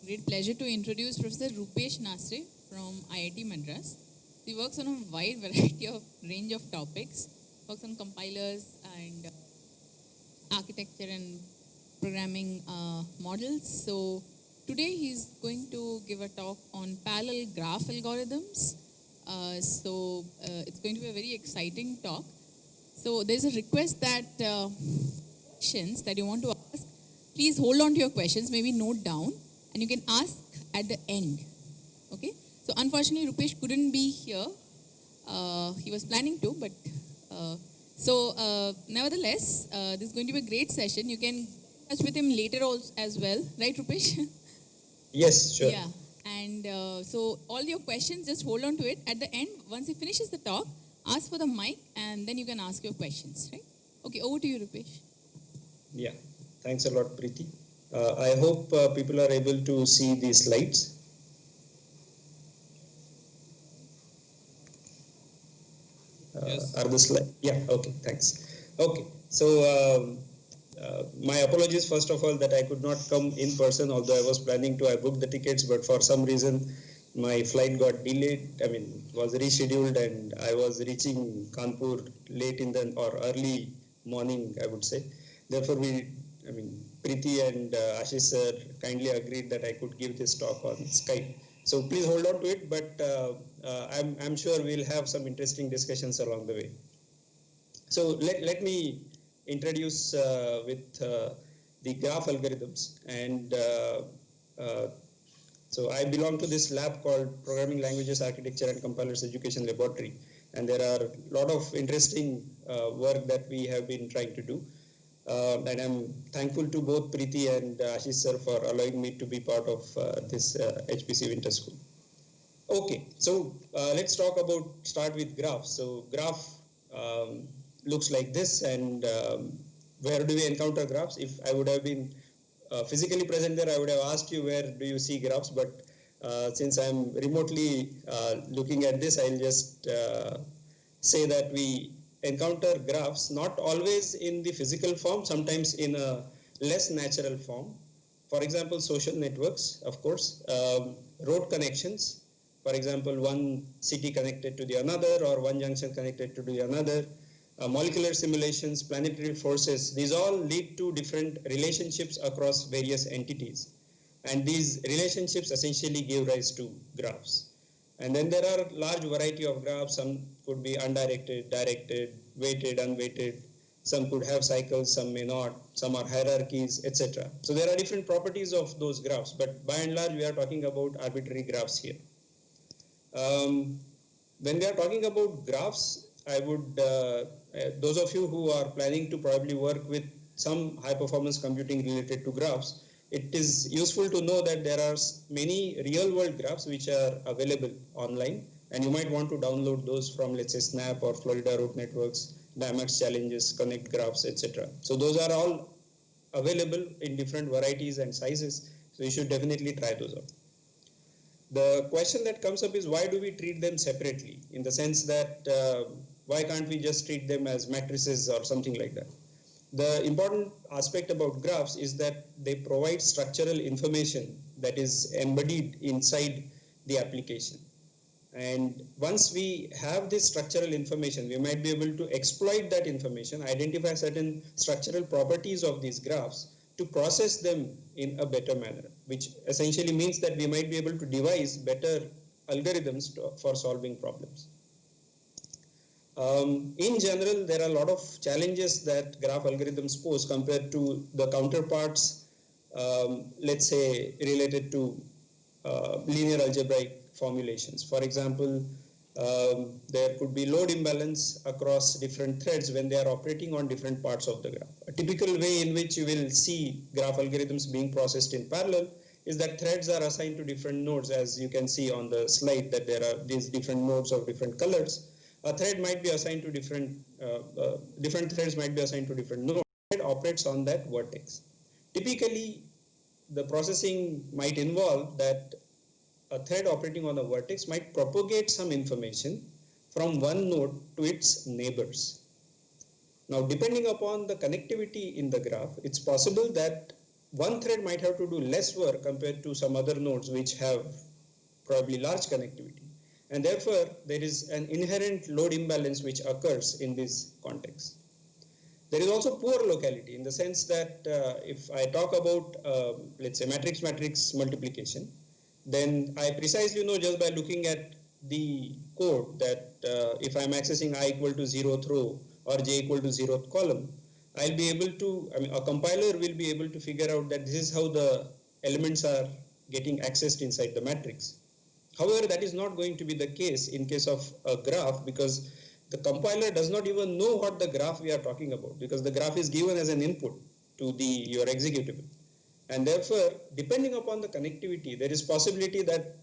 great pleasure to introduce Professor Rupesh Nasre from IIT Madras. He works on a wide variety of range of topics, works on compilers and architecture and programming models. So today he's going to give a talk on parallel graph algorithms. It's going to be a very exciting talk. So there's a request that questions that you want to ask, please hold on to your questions, maybe note down, and you can ask at the end. Okay? So unfortunately, Rupesh couldn't be here. He was planning to, but nevertheless, this is going to be a great session. You can touch with him later also as well, right, Rupesh? Yes, sure. Yeah. And so all your questions, just hold on to it. At the end, once he finishes the talk, ask for the mic, and then you can ask your questions, right? Okay, over to you, Rupesh. Yeah, thanks a lot, Preeti. I hope people are able to see these slides. Yes. Are the slides? Yeah, okay, thanks. Okay, so my apologies first of all that I could not come in person, although I was planning to. I booked the tickets, but for some reason my flight got delayed. Was rescheduled, and I was reaching Kanpur late in the or early morning, I would say. Therefore, Preeti and Ashish sir kindly agreed that I could give this talk on Skype. So please hold on to it, but I'm sure we'll have some interesting discussions along the way. So let me introduce with the graph algorithms, and so I belong to this lab called Programming Languages Architecture and Compilers Education Laboratory, and there are a lot of interesting work that we have been trying to do. And I'm thankful to both Preeti and Ashish sir for allowing me to be part of this HPC Winter School. Okay, so let's start with graphs. So graph looks like this, and where do we encounter graphs? If I would have been physically present there, I would have asked you where do you see graphs, but since I'm remotely looking at this, I'll just say that we encounter graphs not always in the physical form, sometimes in a less natural form. For example, social networks, of course, road connections, for example, one city connected to the another or one junction connected to the another, molecular simulations, planetary forces, these all lead to different relationships across various entities. And these relationships essentially give rise to graphs. And then there are large variety of graphs. Some could be undirected, directed, weighted, unweighted. Some could have cycles, some may not. Some are hierarchies, etc. So there are different properties of those graphs, but by and large we are talking about arbitrary graphs here. When we are talking about graphs, I would, those of you who are planning to probably work with some high performance computing related to graphs, it is useful to know that there are many real world graphs which are available online, and you might want to download those from, let's say, Snap or Florida Road Networks, Dynamax Challenges, Connect Graphs, etc. So those are all available in different varieties and sizes, so you should definitely try those out. The question that comes up is, why do we treat them separately? In the sense that why can't we just treat them as matrices or something like that? The important aspect about graphs is that they provide structural information that is embodied inside the application. And once we have this structural information, we might be able to exploit that information, identify certain structural properties of these graphs to process them in a better manner, which essentially means that we might be able to devise better algorithms for solving problems. In general, there are a lot of challenges that graph algorithms pose compared to the counterparts, let's say, related to linear algebraic formulations. For example, there could be load imbalance across different threads when they are operating on different parts of the graph. A typical way in which you will see graph algorithms being processed in parallel is that threads are assigned to different nodes, as you can see on the slide that there are these different nodes of different colors. A thread might be assigned to different threads might be assigned to different nodes. Thread operates on that vertex. Typically, the processing might involve that a thread operating on a vertex might propagate some information from one node to its neighbors. Now, depending upon the connectivity in the graph, it's possible that one thread might have to do less work compared to some other nodes which have probably large connectivity. And therefore, there is an inherent load imbalance which occurs in this context. There is also poor locality in the sense that if I talk about, let's say, matrix-matrix multiplication, then I precisely know just by looking at the code that if I'm accessing I equal to 0th row or j equal to 0th column, I'll be able to, a compiler will be able to figure out that this is how the elements are getting accessed inside the matrix. However, that is not going to be the case in case of a graph, because the compiler does not even know what the graph we are talking about, because the graph is given as an input to your executable. And therefore, depending upon the connectivity, there is possibility that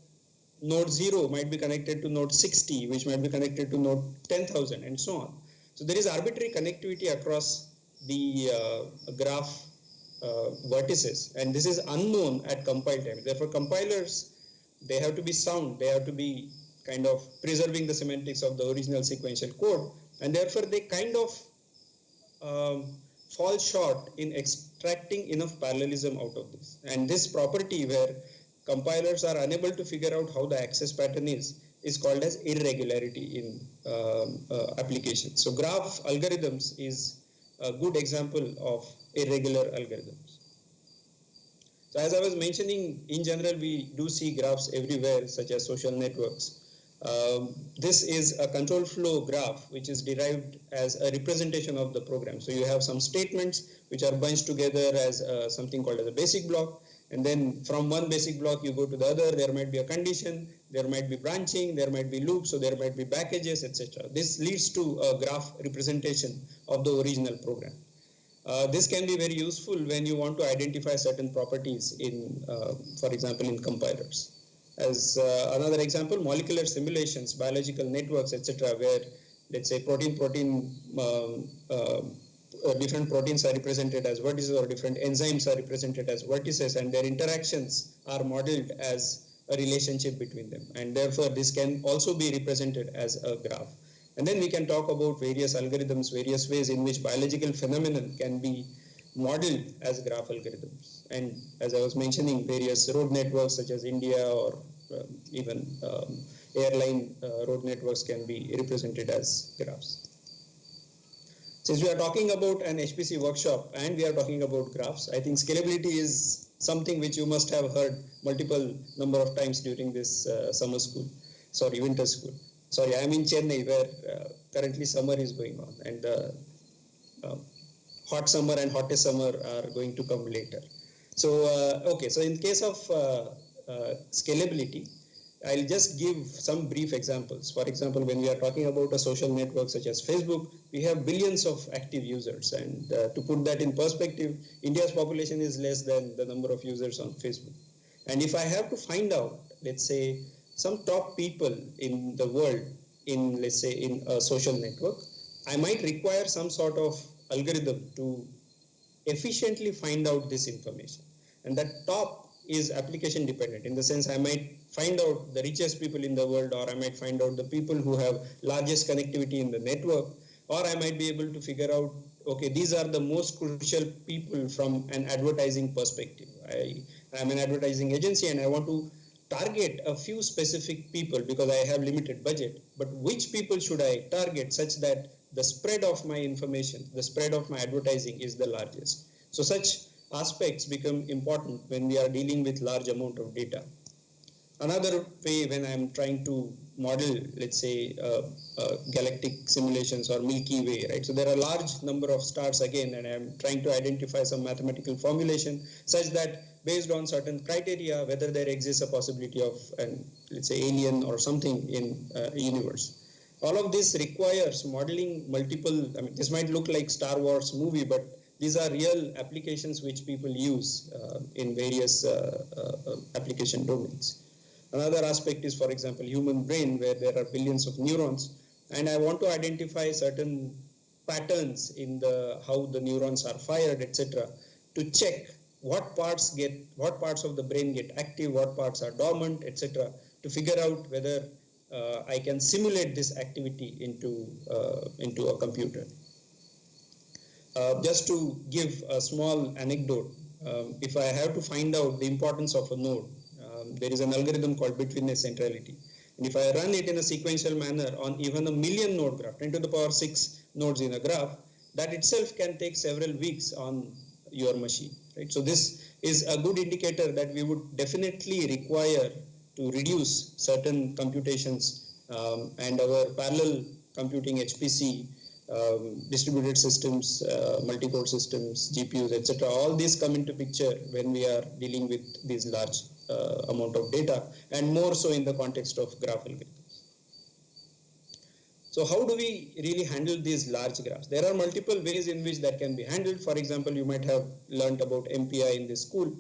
node 0 might be connected to node 60, which might be connected to node 10,000, and so on. So there is arbitrary connectivity across the graph vertices, and this is unknown at compile time. Therefore, compilers, they have to be sound, they have to be kind of preserving the semantics of the original sequential code, and therefore they kind of fall short in extracting enough parallelism out of this. And this property where compilers are unable to figure out how the access pattern is called as irregularity in applications. So graph algorithms is a good example of irregular algorithms. So as I was mentioning, in general, we do see graphs everywhere, such as social networks. This is a control flow graph, which is derived as a representation of the program. So you have some statements which are bunched together as something called as a basic block. And then from one basic block, you go to the other. There might be a condition, there might be branching, there might be loops, so there might be packages, etc. This leads to a graph representation of the original program. This can be very useful when you want to identify certain properties in, for example, in compilers. As another example, molecular simulations, biological networks, etc., where, let's say, different proteins are represented as vertices, or different enzymes are represented as vertices, and their interactions are modeled as a relationship between them. And therefore, this can also be represented as a graph. And then we can talk about various algorithms, various ways in which biological phenomenon can be modeled as graph algorithms. And as I was mentioning, various road networks such as India or even airline road networks can be represented as graphs. Since we are talking about an HPC workshop and we are talking about graphs, I think scalability is something which you must have heard multiple number of times during this winter school. Sorry, I am in Chennai, where currently summer is going on, and hot summer and hottest summer are going to come later. So, okay, so in case of scalability, I'll just give some brief examples. For example, when we are talking about a social network such as Facebook, we have billions of active users. And to put that in perspective, India's population is less than the number of users on Facebook. And if I have to find out, let's say, some top people in the world in, let's say, in a social network, I might require some sort of algorithm to efficiently find out this information. And that top is application dependent, in the sense I might find out the richest people in the world, or I might find out the people who have largest connectivity in the network, or I might be able to figure out, okay, these are the most crucial people from an advertising perspective. I'm an advertising agency and I want to target a few specific people because I have limited budget, but which people should I target such that the spread of my information, the spread of my advertising is the largest. So such aspects become important when we are dealing with large amount of data. Another way, when I'm trying to model, let's say, galactic simulations or Milky Way, right? So there are large number of stars again, and I'm trying to identify some mathematical formulation such that based on certain criteria, whether there exists a possibility of an, let's say, alien or something in universe. All of this requires modeling multiple, this might look like Star Wars movie, but these are real applications which people use in various application domains. Another aspect is, for example, human brain, where there are billions of neurons, and I want to identify certain patterns in how the neurons are fired, etc., to check what parts of the brain get active, what parts are dormant, etc., to figure out whether I can simulate this activity into a computer. Just to give a small anecdote, if I have to find out the importance of a node, there is an algorithm called betweenness centrality. And if I run it in a sequential manner on even a million node graph, 10 to the power 6 nodes in a graph, that itself can take several weeks on your machine, right? So this is a good indicator that we would definitely require to reduce certain computations, and our parallel computing HPC, distributed systems, multi-core systems, GPUs, etc. All these come into picture when we are dealing with these large amount of data, and more so in the context of graph algorithms. So how do we really handle these large graphs? There are multiple ways in which that can be handled. For example, you might have learned about MPI in this school.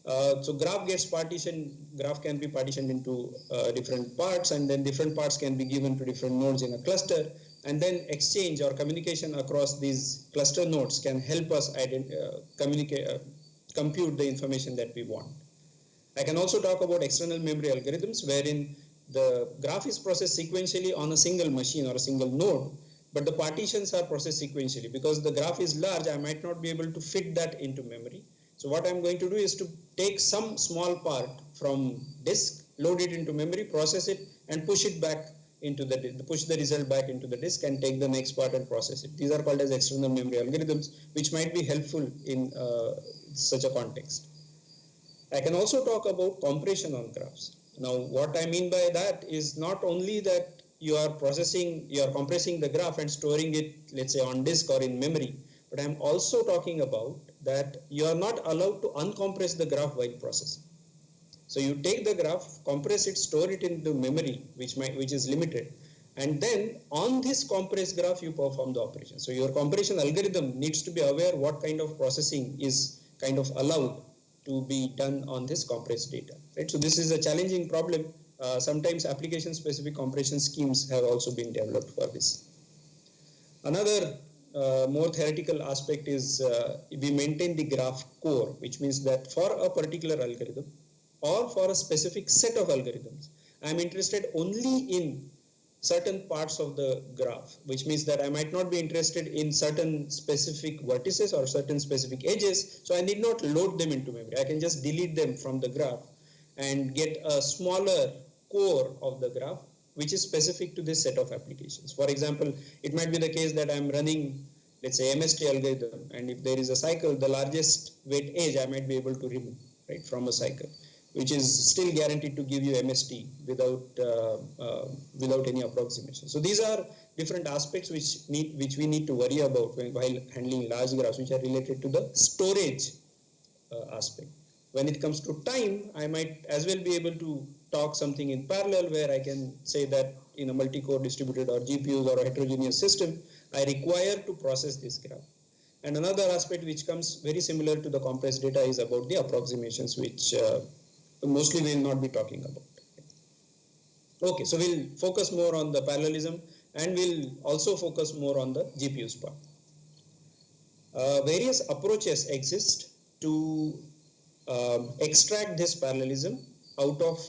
So graph can be partitioned into different parts, and then different parts can be given to different nodes in a cluster, and then exchange or communication across these cluster nodes can help us compute the information that we want. I can also talk about external memory algorithms, wherein the graph is processed sequentially on a single machine or a single node, but the partitions are processed sequentially. Because the graph is large, I might not be able to fit that into memory. So what I'm going to do is to take some small part from disk, load it into memory, process it, and push it back into push the result back into the disk and take the next part and process it. These are called as external memory algorithms, which might be helpful in such a context. I can also talk about compression on graphs. Now, what I mean by that is not only that you are compressing the graph and storing it, let's say, on disk or in memory, but I'm also talking about that you are not allowed to uncompress the graph while processing. So you take the graph, compress it, store it into memory, which is limited, and then on this compressed graph you perform the operation. So your compression algorithm needs to be aware what kind of processing is kind of allowed to be done on this compressed data, right? So this is a challenging problem. Sometimes application-specific compression schemes have also been developed for this. Another more theoretical aspect is we maintain the graph core, which means that for a particular algorithm or for a specific set of algorithms, I'm interested only in certain parts of the graph, which means that I might not be interested in certain specific vertices or certain specific edges, so I need not load them into memory. I can just delete them from the graph and get a smaller core of the graph, which is specific to this set of applications. For example, it might be the case that I'm running, let's say, MST algorithm, and if there is a cycle, the largest weight edge I might be able to remove, right, from a cycle, which is still guaranteed to give you MST without any approximation. So these are different aspects which we need to worry about while handling large graphs, which are related to the storage aspect. When it comes to time, I might as well be able to talk something in parallel, where I can say that in a multi-core distributed or GPUs or a heterogeneous system, I require to process this graph. And another aspect which comes very similar to the compressed data is about the approximations, which mostly we will not be talking about. Okay, so we'll focus more on the parallelism, and we'll also focus more on the GPUs part. Various approaches exist to extract this parallelism out of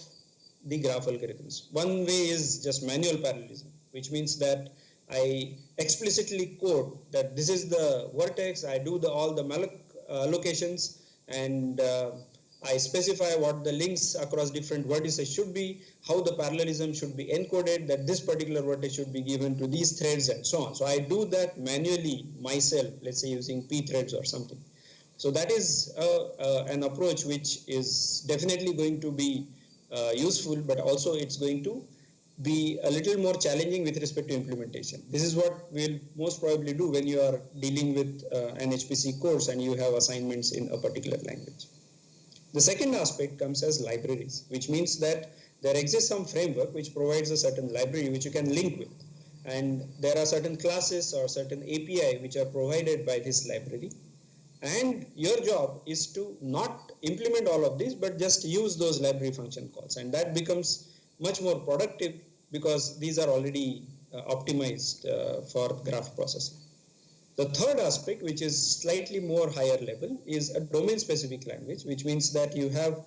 the graph algorithms. One way is just manual parallelism, which means that I explicitly code that this is the vertex, I do all the malloc allocations, and I specify what the links across different vertices should be, how the parallelism should be encoded, that this particular vertex should be given to these threads, and so on. So I do that manually myself, let's say using P threads or something. So that is an approach which is definitely going to be useful, but also it's going to be a little more challenging with respect to implementation. This is what we'll most probably do when you are dealing with an HPC course and you have assignments in a particular language. The second aspect comes as libraries, which means that there exists some framework which provides a certain library which you can link with. And there are certain classes or certain API which are provided by this library. And your job is to not implement all of these, but just use those library function calls. And that becomes much more productive because these are already optimized for graph processing. The third aspect, which is slightly more higher level, is a domain-specific language, which means that you have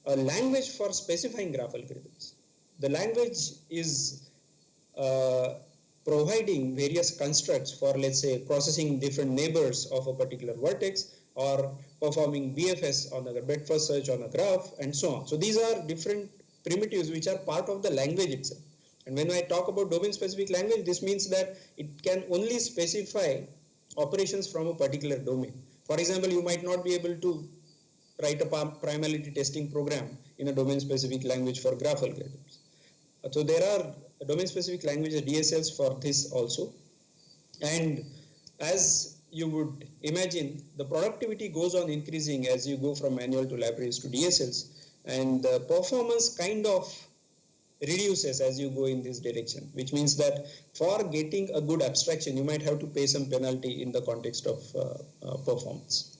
a language for specifying graph algorithms. The language is providing various constructs for, let's say, processing different neighbors of a particular vertex, or performing BFS on a breadth first search on a graph, and so on. So these are different primitives which are part of the language itself. And when I talk about domain specific language, this means that it can only specify operations from a particular domain. For example, you might not be able to write a primality testing program in a domain specific language for graph algorithms. So there are domain specific languages, DSLs, for this also. And as you would imagine, the productivity goes on increasing as you go from manual to libraries to DSLs, and the performance kind of reduces as you go in this direction, which means that for getting a good abstraction, you might have to pay some penalty in the context of performance.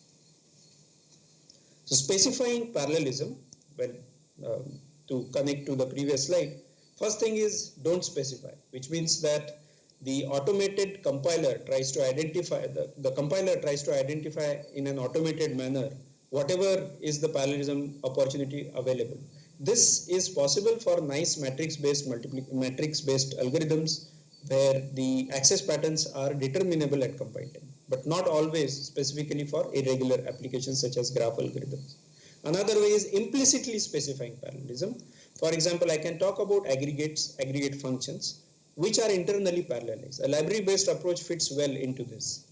So specifying parallelism, well, to connect to the previous slide, first thing is don't specify, which means that the automated compiler tries to identify, the compiler tries to identify in an automated manner whatever is the parallelism opportunity available. This is possible for nice matrix-based algorithms where the access patterns are determinable at compile time, but not always specifically for irregular applications such as graph algorithms. Another way is implicitly specifying parallelism. For example, I can talk about aggregates, aggregate functions, which are internally parallelized. A library-based approach fits well into this.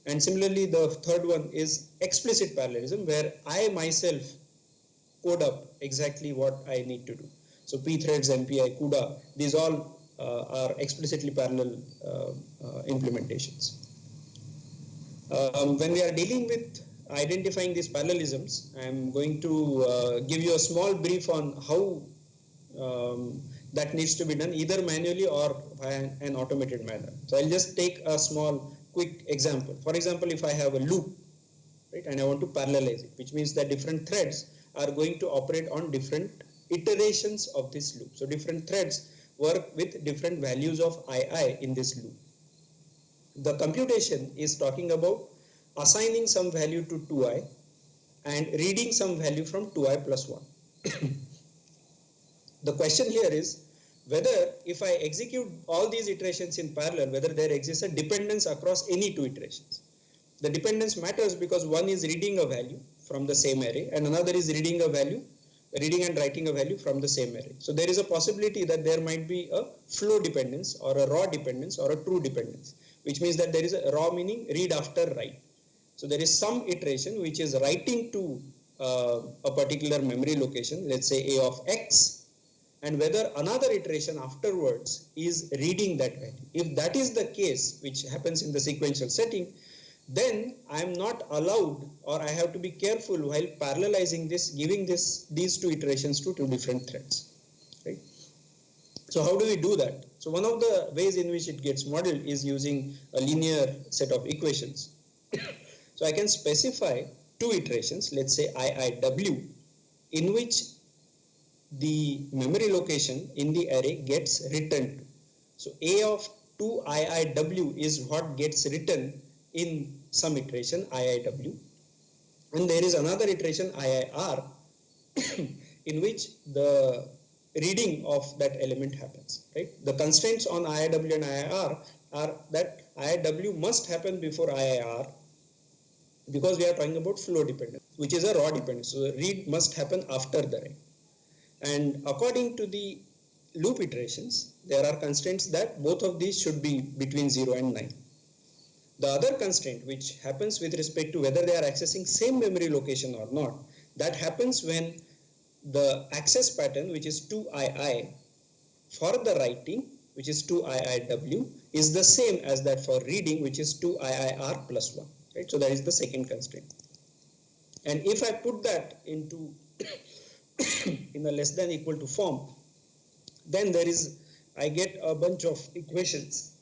And similarly, the third one is explicit parallelism, where I myself code up exactly what I need to do. So pthreads, MPI, CUDA, these all are explicitly parallel implementations. When we are dealing with identifying these parallelisms, I'm going to give you a small brief on how that needs to be done, either manually or by an automated manner. So I'll just take a small quick example. For example, if I have a loop, right, and I want to parallelize it, which means that different threads are going to operate on different iterations of this loop. So different threads work with different values of II in this loop. The computation is talking about assigning some value to 2i and reading some value from 2i plus 1. The question here is whether if I execute all these iterations in parallel, whether there exists a dependence across any two iterations. The dependence matters because one is reading a value from the same array and another is reading and writing a value from the same array. So there is a possibility that there might be a flow dependence or a raw dependence or a true dependence, which means that there is a raw meaning read after write. So there is some iteration which is writing to a particular memory location, let's say A of X, and whether another iteration afterwards is reading that value. If that is the case, which happens in the sequential setting, then I am not allowed, or I have to be careful while parallelizing this, giving these two iterations to two different threads. Right? So how do we do that? So one of the ways in which it gets modeled is using a linear set of equations. So I can specify two iterations, let's say IIW, in which the memory location in the array gets written to. So A of 2 IIW is what gets written in some iteration IIW, and there is another iteration IIR in which the reading of that element happens. Right? The constraints on IIW and IIR are that IIW must happen before IIR because we are talking about flow dependence, which is a raw dependence. So the read must happen after the write. And according to the loop iterations, there are constraints that both of these should be between 0 and 9. The other constraint, which happens with respect to whether they are accessing same memory location or not, that happens when the access pattern, which is 2II, for the writing, which is 2IIW, is the same as that for reading, which is 2IIR plus 1. Right? So that is the second constraint. And if I put that into in a less than equal to form, then I get a bunch of equations.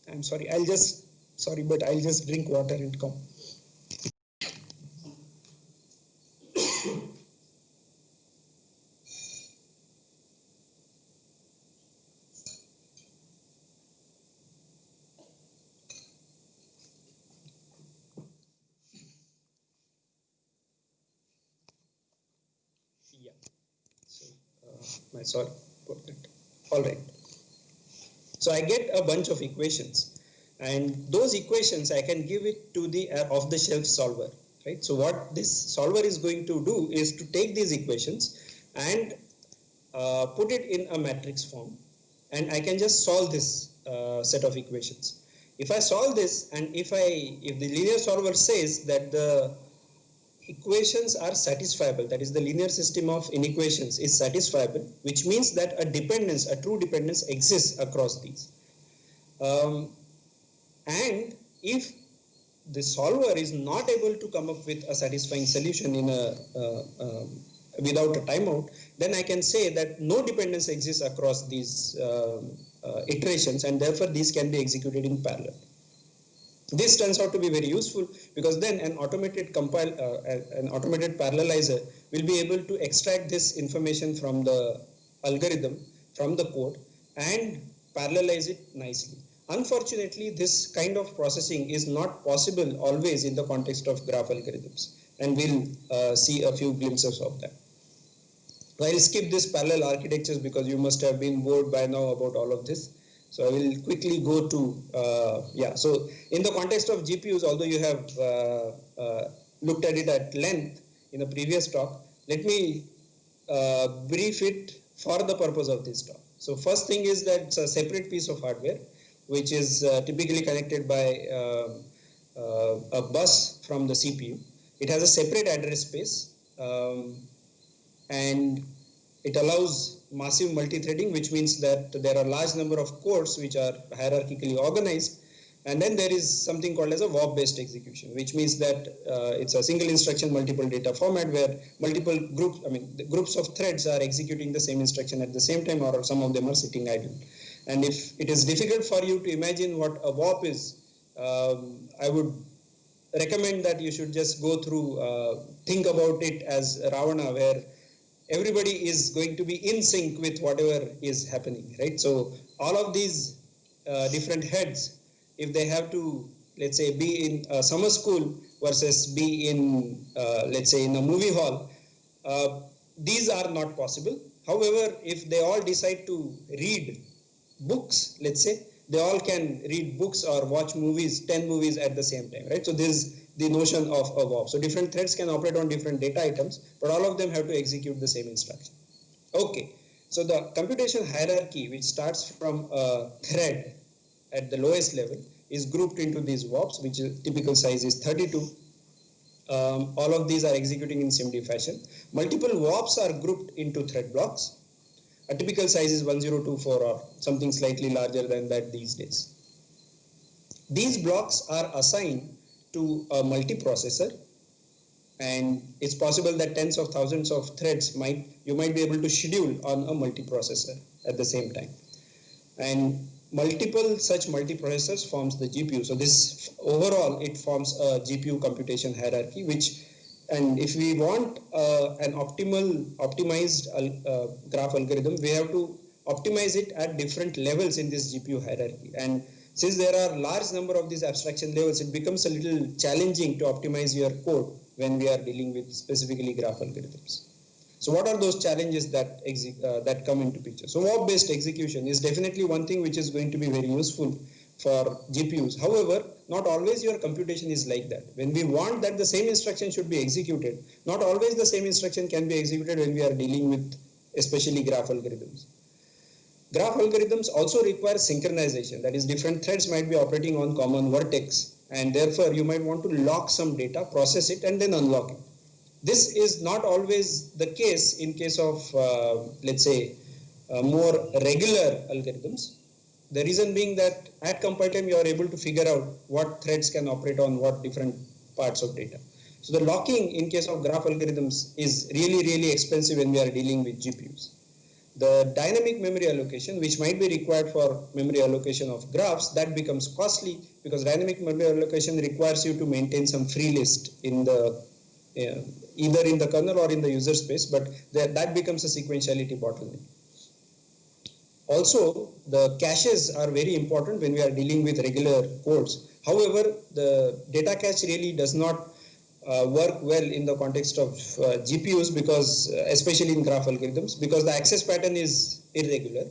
I'm sorry, I'll just drink water and come. Yeah. So, sorry for that. All right. So I get a bunch of equations, And those equations, I can give it to the off-the-shelf solver, right? So what this solver is going to do is to take these equations and put it in a matrix form, and I can just solve this set of equations. If I solve this, and if the linear solver says that the equations are satisfiable, that is the linear system of inequations is satisfiable, which means that a true dependence exists across these. And if the solver is not able to come up with a satisfying solution in without a timeout, then I can say that no dependence exists across these iterations, and therefore these can be executed in parallel. This turns out to be very useful, because then an automated parallelizer will be able to extract this information from the algorithm, from the code, and parallelize it nicely. Unfortunately, this kind of processing is not possible always in the context of graph algorithms, and we'll see a few glimpses of that. I'll skip this parallel architectures because you must have been bored by now about all of this. So I will quickly go to, so in the context of GPUs, although you have looked at it at length in a previous talk, let me brief it for the purpose of this talk. So first thing is that it's a separate piece of hardware, which is typically connected by a bus from the CPU. It has a separate address space, and it allows massive multi-threading, which means that there are a large number of cores which are hierarchically organized. And then there is something called as a WOP-based execution, which means that it's a single instruction, multiple data format, where multiple groups, the groups of threads are executing the same instruction at the same time, or some of them are sitting idle. And if it is difficult for you to imagine what a WOP is, I would recommend that you should just go through, think about it as Ravana, where everybody is going to be in sync with whatever is happening, right? So all of these different heads, if they have to, let's say, be in a summer school versus be in, let's say, in a movie hall, these are not possible. However, if they all decide to read books, let's say, they all can read books or watch movies, 10 movies at the same time, right? So this is the notion of a WOP. So different threads can operate on different data items, but all of them have to execute the same instruction. Okay, so the computation hierarchy, which starts from a thread at the lowest level, is grouped into these WOPs, which is typical size is 32. All of these are executing in SIMD fashion. Multiple WOPs are grouped into thread blocks. A typical size is 1024 or something slightly larger than that these days. These blocks are assigned to a multiprocessor, and it's possible that tens of thousands of threads you might be able to schedule on a multiprocessor at the same time. And multiple such multiprocessors forms the GPU. So this overall, it forms a GPU computation hierarchy, and if we want an optimized graph algorithm, we have to optimize it at different levels in this GPU hierarchy. And since there are large number of these abstraction levels, it becomes a little challenging to optimize your code when we are dealing with specifically graph algorithms. So what are those challenges that come into picture? So WOP-based execution is definitely one thing which is going to be very useful for GPUs. However, not always your computation is like that. When we want that the same instruction should be executed, not always the same instruction can be executed when we are dealing with especially graph algorithms. Graph algorithms also require synchronization. That is, different threads might be operating on common vertex, and therefore you might want to lock some data, process it, and then unlock it. This is not always the case in case of, let's say, more regular algorithms. The reason being that at compile time you are able to figure out what threads can operate on what different parts of data. So the locking in case of graph algorithms is really, really expensive when we are dealing with GPUs. The dynamic memory allocation, which might be required for memory allocation of graphs, that becomes costly because dynamic memory allocation requires you to maintain some free list in the either in the kernel or in the user space, but that becomes a sequentiality bottleneck. Also, the caches are very important when we are dealing with regular codes. However, the data cache really does not work well in the context of GPUs, because especially in graph algorithms, because the access pattern is irregular.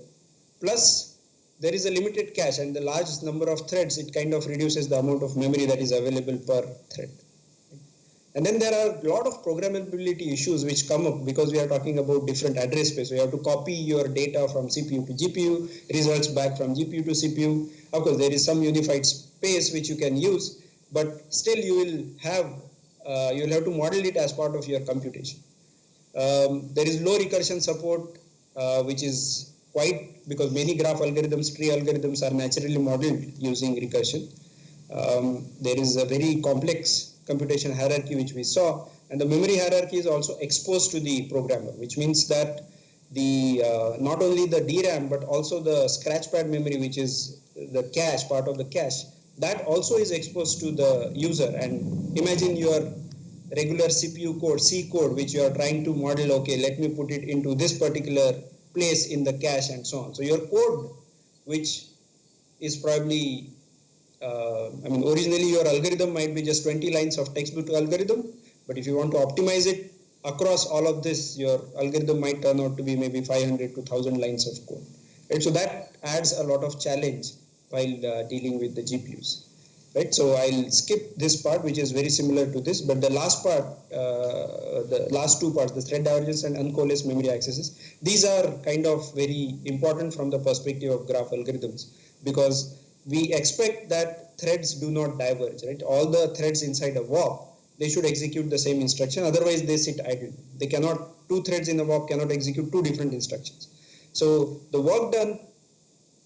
Plus, there is a limited cache and the large number of threads, it kind of reduces the amount of memory that is available per thread. And then there are a lot of programmability issues which come up because we are talking about different address space. So you have to copy your data from CPU to GPU, results back from GPU to CPU. Of course, there is some unified space which you can use, but still you will have to model it as part of your computation. There is low recursion support, which is quite, because many graph algorithms, tree algorithms are naturally modeled using recursion. There is a very complex computation hierarchy which we saw, and the memory hierarchy is also exposed to the programmer, which means that the not only the DRAM but also the scratchpad memory, which is the cache, part of the cache, that also is exposed to the user. And imagine your regular CPU code, C code, which you are trying to model, okay, let me put it into this particular place in the cache and so on. So your code, which is probably originally your algorithm might be just 20 lines of textbook algorithm, but if you want to optimize it across all of this, your algorithm might turn out to be maybe 500 to 1000 lines of code. Right? So that adds a lot of challenge while dealing with the GPUs. Right? So I'll skip this part, which is very similar to this, but the last part, the last two parts, the thread divergence and uncoalesced memory accesses, these are kind of very important from the perspective of graph algorithms, because we expect that threads do not diverge, right? All the threads inside a WOP, they should execute the same instruction, otherwise they sit idle. They cannot, two threads in a WOP cannot execute two different instructions. So the work done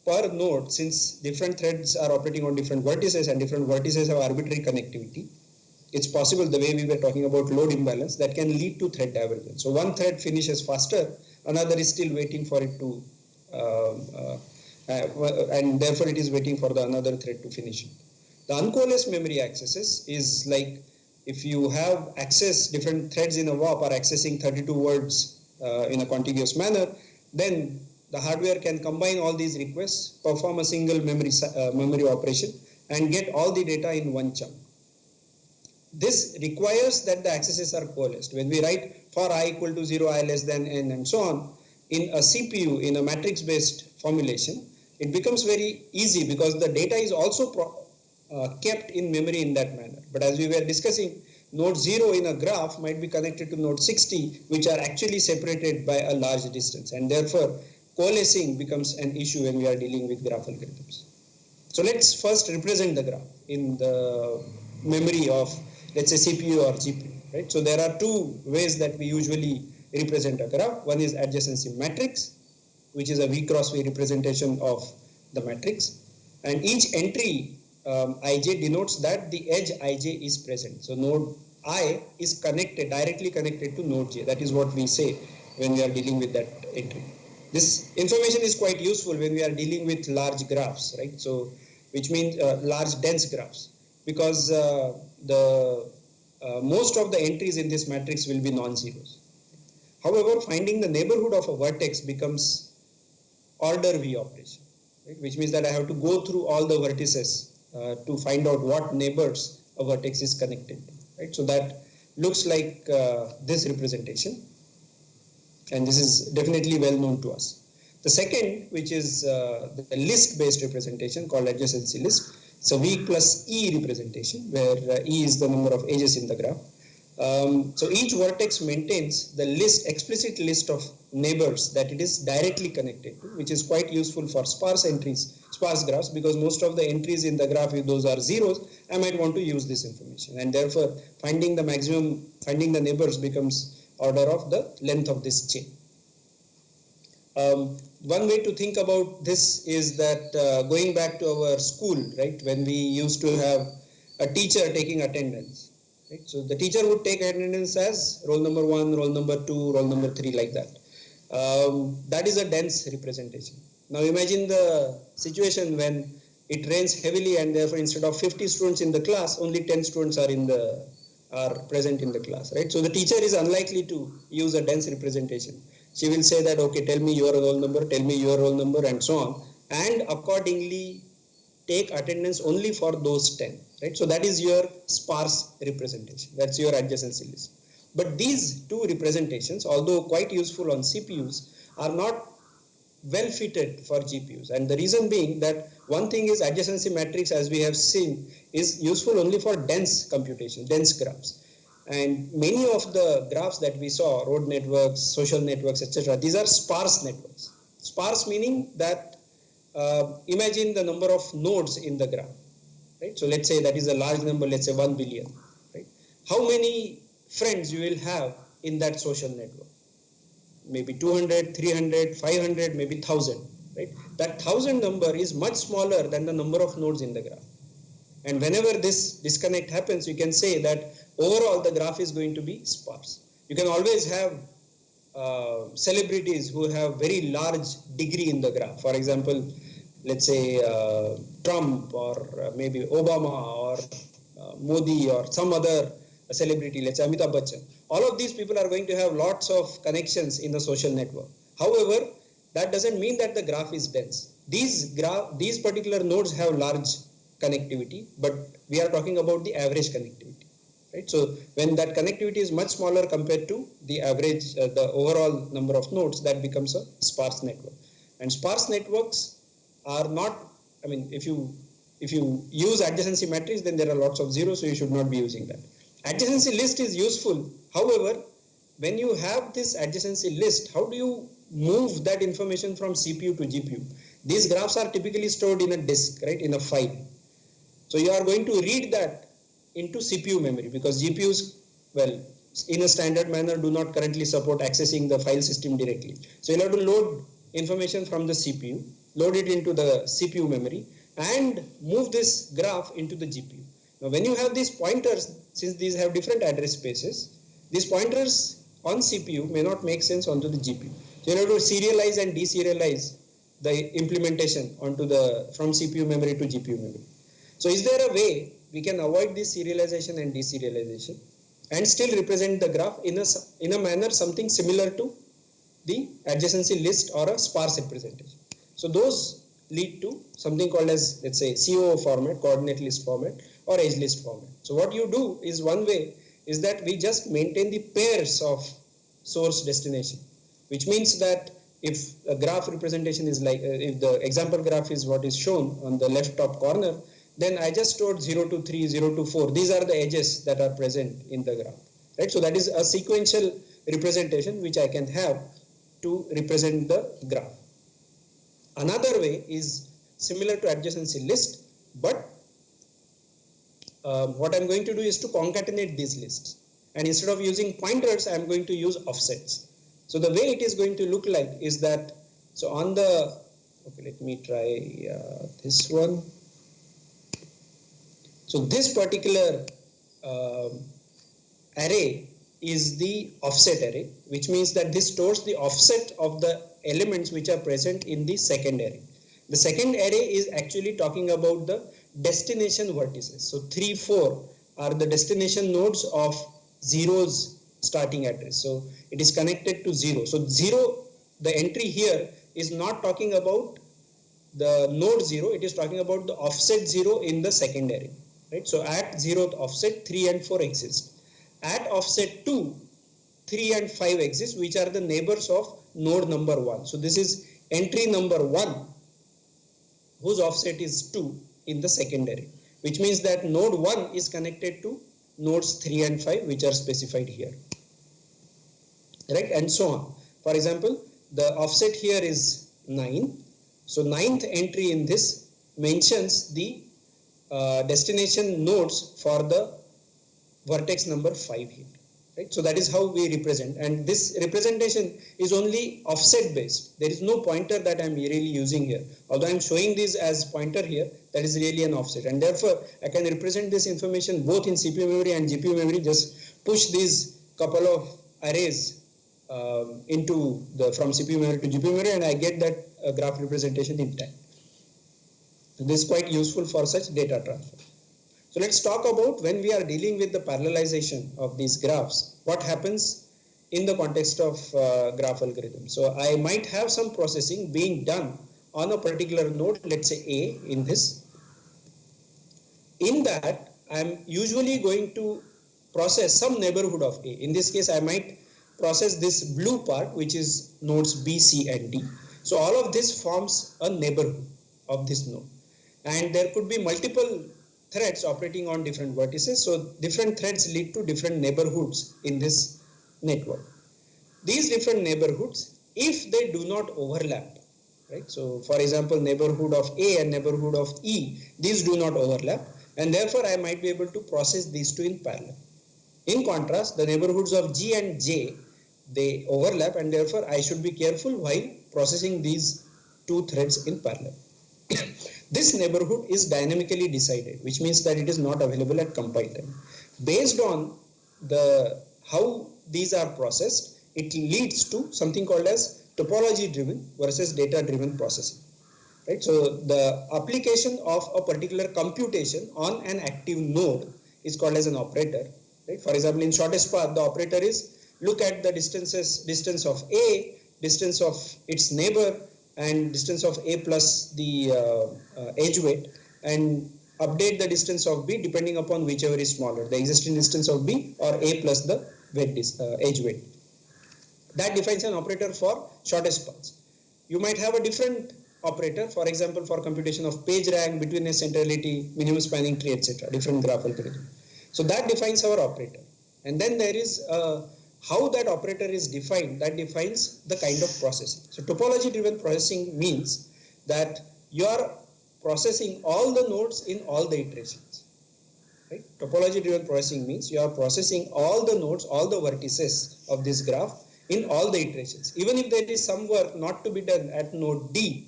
per node, since different threads are operating on different vertices and different vertices have arbitrary connectivity, it's possible, the way we were talking about load imbalance, that can lead to thread divergence. So one thread finishes faster, another is still waiting for it to and therefore it is waiting for the another thread to finish it. The uncoalesced memory accesses is like if you have access, different threads in a WOP are accessing 32 words in a contiguous manner, then the hardware can combine all these requests, perform a single memory operation, and get all the data in one chunk. This requires that the accesses are coalesced. When we write for I equal to 0, I less than n, and so on, in a CPU, in a matrix-based formulation, it becomes very easy because the data is also kept in memory in that manner. But as we were discussing, node 0 in a graph might be connected to node 60, which are actually separated by a large distance, and therefore coalescing becomes an issue when we are dealing with graph algorithms. So let's first represent the graph in the memory of, let's say, CPU or GPU. Right? So there are two ways that we usually represent a graph. One is adjacency matrix, which is a V cross V representation of the matrix, and each entry ij denotes that the edge ij is present. So node I is connected, directly connected to node j. That is what we say when we are dealing with that entry. This information is quite useful when we are dealing with large graphs, right? So, which means large dense graphs, because most of the entries in this matrix will be non-zeros. However, finding the neighborhood of a vertex becomes order V operation, right? Which means that I have to go through all the vertices to find out what neighbors a vertex is connected to, right? So that looks like this representation, and this is definitely well known to us. The second, which is the list-based representation called adjacency list, so V plus E representation, where E is the number of edges in the graph. So each vertex maintains the explicit list of neighbors that it is directly connected to, which is quite useful for sparse graphs, because most of the entries in the graph, if those are zeros, I might want to use this information, and therefore finding the neighbors becomes order of the length of this chain. One way to think about this is that going back to our school, right, when we used to have a teacher taking attendance. Right? So the teacher would take attendance as roll number 1, roll number 2, roll number 3, like that. That is a dense representation. Now imagine the situation when it rains heavily and therefore instead of 50 students in the class, only 10 students are present in the class, right? So the teacher is unlikely to use a dense representation. She will say that, okay, tell me your roll number, tell me your roll number, and so on, and accordingly take attendance only for those 10, right? So that is your sparse representation. That's your adjacency list. But these two representations, although quite useful on CPUs, are not well fitted for GPUs. And the reason being that one thing is adjacency matrix, as we have seen, is useful only for dense computation, dense graphs. And many of the graphs that we saw, road networks, social networks, etc., these are sparse networks. Sparse meaning that imagine the number of nodes in the graph, right? So let's say that is a large number, let's say 1 billion, right? How many friends you will have in that social network? Maybe 200, 300, 500, maybe 1000, right? That 1000 number is much smaller than the number of nodes in the graph. And whenever this disconnect happens, you can say that overall the graph is going to be sparse. You can always have celebrities who have very large degree in the graph. For example, let's say Trump or maybe Obama or Modi or some other celebrity, let's say Amitabh Bachchan. All of these people are going to have lots of connections in the social network. However, that doesn't mean that the graph is dense. These particular nodes have large connectivity, but we are talking about the average connectivity, right? So when that connectivity is much smaller compared to the average, the overall number of nodes, that becomes a sparse network. And sparse networks are not, I mean, if you use adjacency matrix, then there are lots of zeros, so you should not be using that. Adjacency list is useful. However, when you have this adjacency list, how do you move that information from CPU to GPU? These graphs are typically stored in a disk, right, in a file. So you are going to read that into CPU memory because GPUs, well, in a standard manner do not currently support accessing the file system directly. So you'll have to load information from the CPU, load it into the CPU memory and move this graph into the GPU. Now when you have these pointers, since these have different address spaces, these pointers on CPU may not make sense onto the GPU. So you have to serialize and deserialize the implementation onto from CPU memory to GPU memory. So is there a way we can avoid this serialization and deserialization and still represent the graph in a manner something similar to the adjacency list or a sparse representation? So those lead to something called as, let's say, COO format, coordinate list format, or edge list format. So what you do is, one way is that we just maintain the pairs of source destination, which means that if a graph representation is like, if the example graph is what is shown on the left top corner, then I just stored 0 to 3, 0 to 4. These are the edges that are present in the graph, right? So that is a sequential representation which I can have to represent the graph. Another way is similar to adjacency list, but what I'm going to do is to concatenate these lists. And instead of using pointers, I'm going to use offsets. So the way it is going to look like is that, so on the, okay, let me try this one. So this particular array is the offset array, which means that this stores the offset of the elements which are present in the second array. The second array is actually talking about the destination vertices. So 3, 4 are the destination nodes of 0's starting address. So it is connected to 0. So 0, the entry here is not talking about the node 0, it is talking about the offset 0 in the second array. Right? So at 0th offset, 3 and 4 exist. At offset 2, 3 and 5 exist, which are the neighbors of node number 1. So this is entry number 1, whose offset is 2 in the second array, which means that node 1 is connected to nodes 3 and 5, which are specified here. Right? And so on. For example, the offset here is 9. So 9th entry in this mentions the destination nodes for the vertex number 5 here. Right? So that is how we represent, and this representation is only offset based. There is no pointer that I am really using here. Although I am showing this as pointer here, that is really an offset, and therefore I can represent this information both in CPU memory and GPU memory. Just push these couple of arrays into the from CPU memory to GPU memory, and I get that graph representation in time. So this is quite useful for such data transfer. So let's talk about when we are dealing with the parallelization of these graphs, what happens in the context of graph algorithm. So I might have some processing being done on a particular node, let's say A in this. In that, I'm usually going to process some neighborhood of A. In this case, I might process this blue part, which is nodes B, C, and D. So all of this forms a neighborhood of this node. And there could be multiple threads operating on different vertices. So different threads lead to different neighborhoods in this network. These different neighborhoods, if they do not overlap, right? So for example, neighborhood of A and neighborhood of E, these do not overlap, and therefore I might be able to process these two in parallel. In contrast, the neighborhoods of G and J, they overlap, and therefore I should be careful while processing these two threads in parallel. This neighborhood is dynamically decided, which means that it is not available at compile time. Based on how these are processed, it leads to something called as topology driven versus data driven processing. Right? So the application of a particular computation on an active node is called as an operator. Right? For example, in shortest path, the operator is look at the distance of A, distance of its neighbor, and distance of A plus the edge weight, and update the distance of B depending upon whichever is smaller, the existing distance of B or A plus the edge weight. That defines an operator for shortest paths. You might have a different operator, for example, for computation of page rank, betweenness centrality, minimum spanning tree, etc., different graph algorithm. So that defines our operator. And then there is how that operator is defined, that defines the kind of processing. So topology driven processing means that you are processing all the nodes in all the iterations. Right? Topology driven processing means you are processing all the nodes, all the vertices of this graph in all the iterations. Even if there is some work not to be done at node D,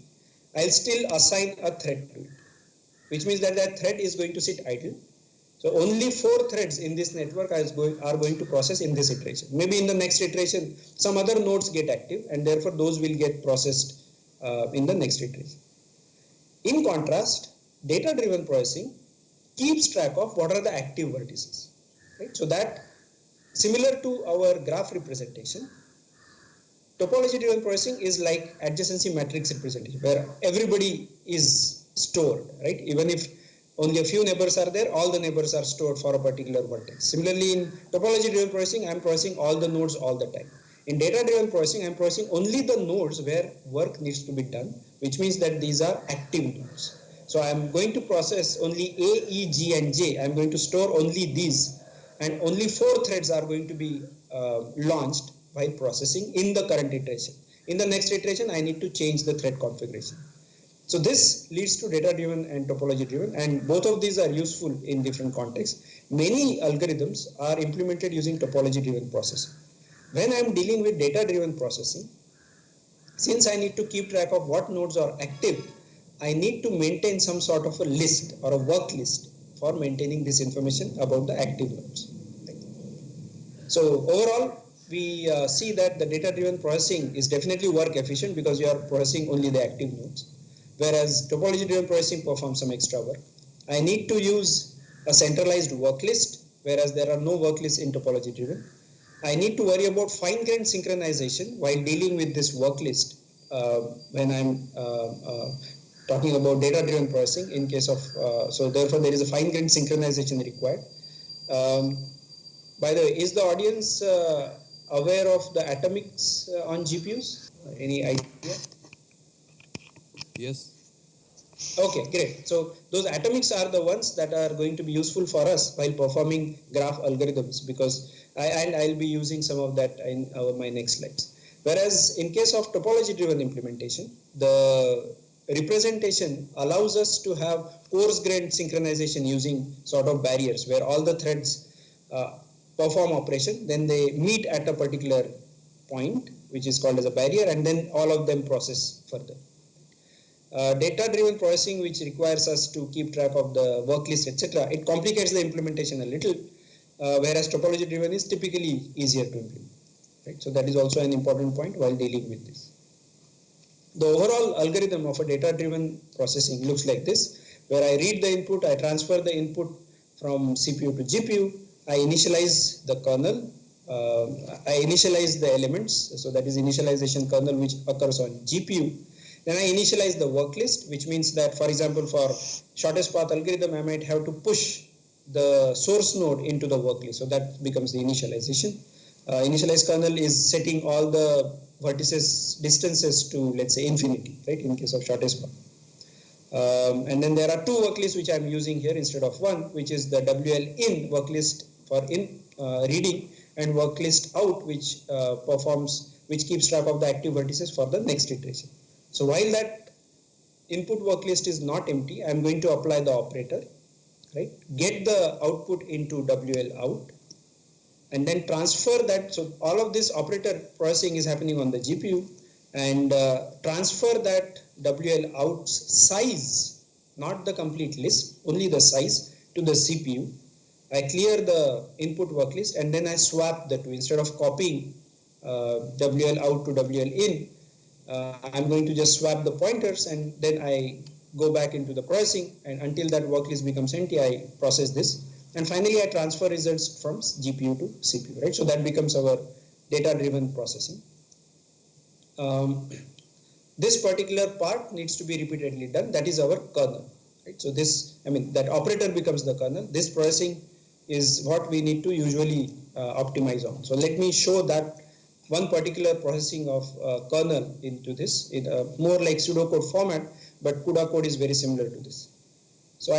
I'll still assign a thread to it, which means that that thread is going to sit idle. So only 4 threads in this network are going to process in this iteration. Maybe in the next iteration, some other nodes get active, and therefore those will get processed in the next iteration. In contrast, data-driven processing keeps track of what are the active vertices. Right? So that, similar to our graph representation, topology-driven processing is like adjacency matrix representation, where everybody is stored, right? Even if only a few neighbors are there, all the neighbors are stored for a particular vertex. Similarly, in topology-driven processing, I am processing all the nodes all the time. In data-driven processing, I am processing only the nodes where work needs to be done, which means that these are active nodes. So I am going to process only A, E, G, and J. I am going to store only these, and only 4 threads are going to be launched while processing in the current iteration. In the next iteration, I need to change the thread configuration. So this leads to data-driven and topology-driven, and both of these are useful in different contexts. Many algorithms are implemented using topology-driven processing. When I am dealing with data-driven processing, since I need to keep track of what nodes are active, I need to maintain some sort of a list or a work list for maintaining this information about the active nodes. So overall, we see that the data-driven processing is definitely work efficient because you are processing only the active nodes, whereas topology-driven processing performs some extra work. I need to use a centralized work list, whereas there are no work lists in topology-driven. I need to worry about fine-grained synchronization while dealing with this work list when I'm talking about data-driven processing in case of, so therefore there is a fine-grained synchronization required. By the way, is the audience aware of the atomics on GPUs? Any idea? Yes. Okay, great. So those atomics are the ones that are going to be useful for us while performing graph algorithms, because I'll be using some of that in my next slides. Whereas in case of topology-driven implementation, the representation allows us to have coarse-grained synchronization using sort of barriers where all the threads perform operation, then they meet at a particular point, which is called as a barrier, and then all of them process further. Data-driven processing, which requires us to keep track of the work list, etc., it complicates the implementation a little, whereas topology-driven is typically easier to implement. Right? So that is also an important point while dealing with this. The overall algorithm of a data-driven processing looks like this, where I read the input, I transfer the input from CPU to GPU, I initialize the kernel, I initialize the elements, so that is initialization kernel which occurs on GPU. Then I initialize the work list, which means that, for example, for shortest path algorithm, I might have to push the source node into the work list. So that becomes the initialization. Initialize kernel is setting all the vertices distances to, let's say, infinity, right, in case of shortest path. And then there are two work lists which I'm using here instead of one, which is the WL in work list for reading, and work list out, which which keeps track of the active vertices for the next iteration. So while that input work list is not empty, I'm going to apply the operator, right? Get the output into WL out, and then transfer that. So all of this operator processing is happening on the GPU, and transfer that WL out's size, not the complete list, only the size, to the CPU. I clear the input work list, and then I swap the two. Instead of copying WL out to WL in, I'm going to just swap the pointers, and then I go back into the processing, and until that work list becomes empty, I process this. And finally, I transfer results from GPU to CPU, right? So that becomes our data-driven processing. This particular part needs to be repeatedly done. That is our kernel, right? So this, that operator becomes the kernel. This processing is what we need to usually optimize on. So let me show that one particular processing of kernel into this in a more like pseudocode format, but CUDA code is very similar to this. So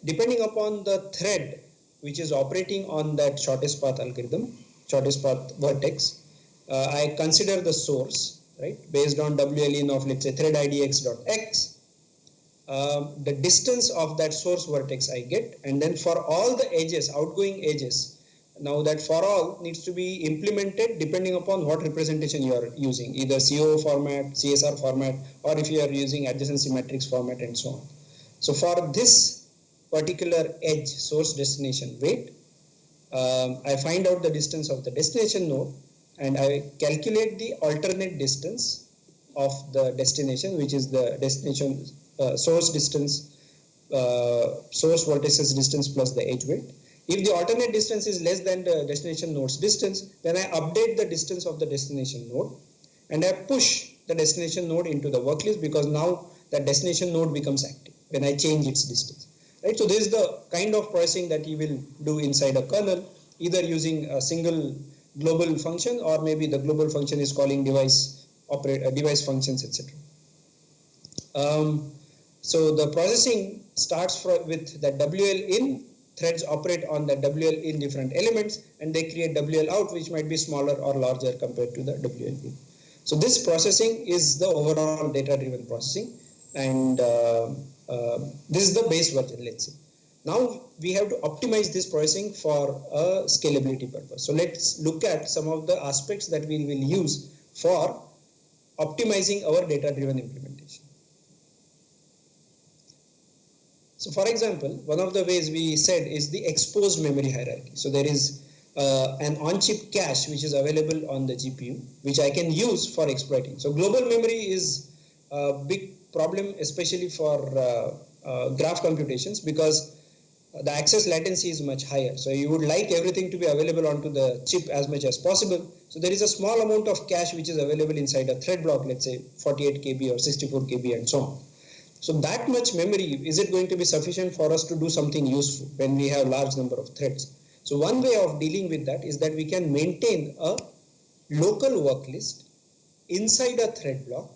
depending upon the thread which is operating on that shortest path algorithm, shortest path vertex, I consider the source, right, based on WL in of, let's say, thread ID x.x, the distance of that source vertex I get, and then for all the edges, outgoing edges, now that for all needs to be implemented depending upon what representation you are using, either COO format, CSR format, or if you are using adjacency matrix format and so on. So for this particular edge source destination weight, I find out the distance of the destination node, and I calculate the alternate distance of the destination, which is the destination source distance, source vertices distance plus the edge weight. If the alternate distance is less than the destination node's distance, then I update the distance of the destination node, and I push the destination node into the work list, because now that destination node becomes active when I change its distance. Right? So this is the kind of processing that you will do inside a kernel, either using a single global function, or maybe the global function is calling device functions, etc. So the processing starts with that WL in. Threads operate on the WL in different elements, and they create WL out, which might be smaller or larger compared to the WL in. So this processing is the overall data-driven processing, and this is the base version, let's say. Now we have to optimize this processing for a scalability purpose. So let's look at some of the aspects that we will use for optimizing our data-driven implementation. So for example, one of the ways we said is the exposed memory hierarchy. So there is an on-chip cache which is available on the GPU, which I can use for exploiting. So global memory is a big problem, especially for graph computations, because the access latency is much higher. So you would like everything to be available onto the chip as much as possible. So there is a small amount of cache which is available inside a thread block, let's say 48 KB or 64 KB and so on. So that much memory, is it going to be sufficient for us to do something useful when we have large number of threads? So one way of dealing with that is that we can maintain a local work list inside a thread block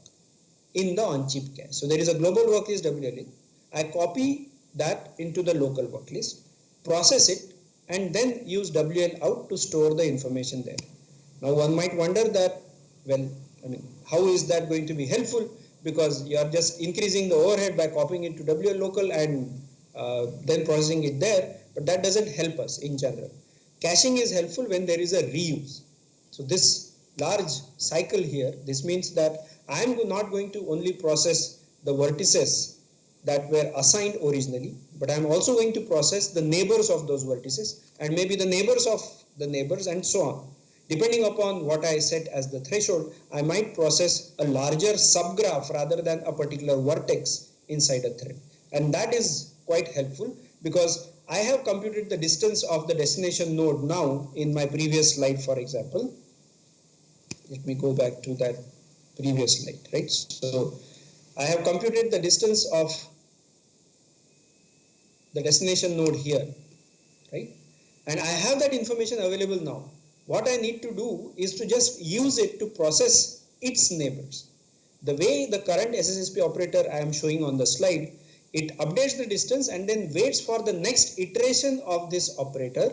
in the on-chip cache. So there is a global work list WL. I copy that into the local work list, process it, and then use WL out to store the information there. Now one might wonder that, well, how is that going to be helpful? Because you are just increasing the overhead by copying it to WL local and then processing it there, but that doesn't help us in general. Caching is helpful when there is a reuse. So this large cycle here, this means that I am not going to only process the vertices that were assigned originally, but I am also going to process the neighbors of those vertices, and maybe the neighbors of the neighbors, and so on. Depending upon what I set as the threshold, I might process a larger subgraph rather than a particular vertex inside a thread. And that is quite helpful, because I have computed the distance of the destination node now in my previous slide, for example. Let me go back to that previous slide, right? So I have computed the distance of the destination node here, right? And I have that information available now. What I need to do is to just use it to process its neighbors. The way the current SSSP operator I am showing on the slide, it updates the distance and then waits for the next iteration of this operator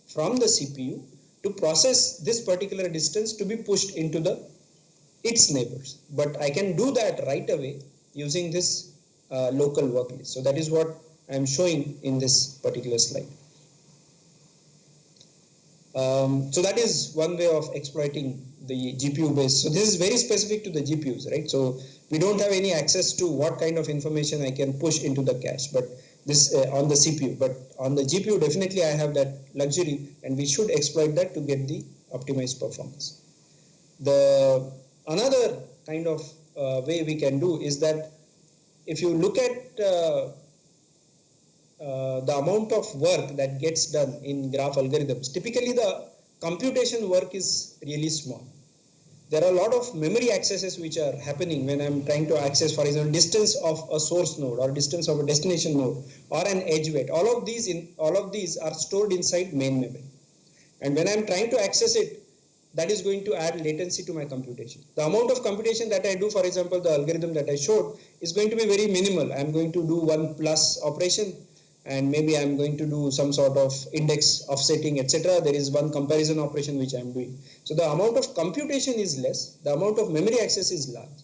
from the CPU to process this particular distance to be pushed into its neighbors. But I can do that right away using this local work list. So that is what I am showing in this particular slide. So that is one way of exploiting the GPU based. So this is very specific to the GPUs, right? So we don't have any access to what kind of information I can push into the cache, but this on the CPU. But on the GPU, definitely I have that luxury, and we should exploit that to get the optimized performance. The another kind of way we can do is that if you look at the amount of work that gets done in graph algorithms, typically the computation work is really small. There are a lot of memory accesses which are happening when I'm trying to access, for example, distance of a source node or distance of a destination node or an edge weight. All of these are stored inside main memory. And when I'm trying to access it, that is going to add latency to my computation. The amount of computation that I do, for example, the algorithm that I showed, is going to be very minimal. I'm going to do one plus operation, and maybe I'm going to do some sort of index offsetting, etc. There is one comparison operation which I'm doing. So the amount of computation is less, the amount of memory access is large.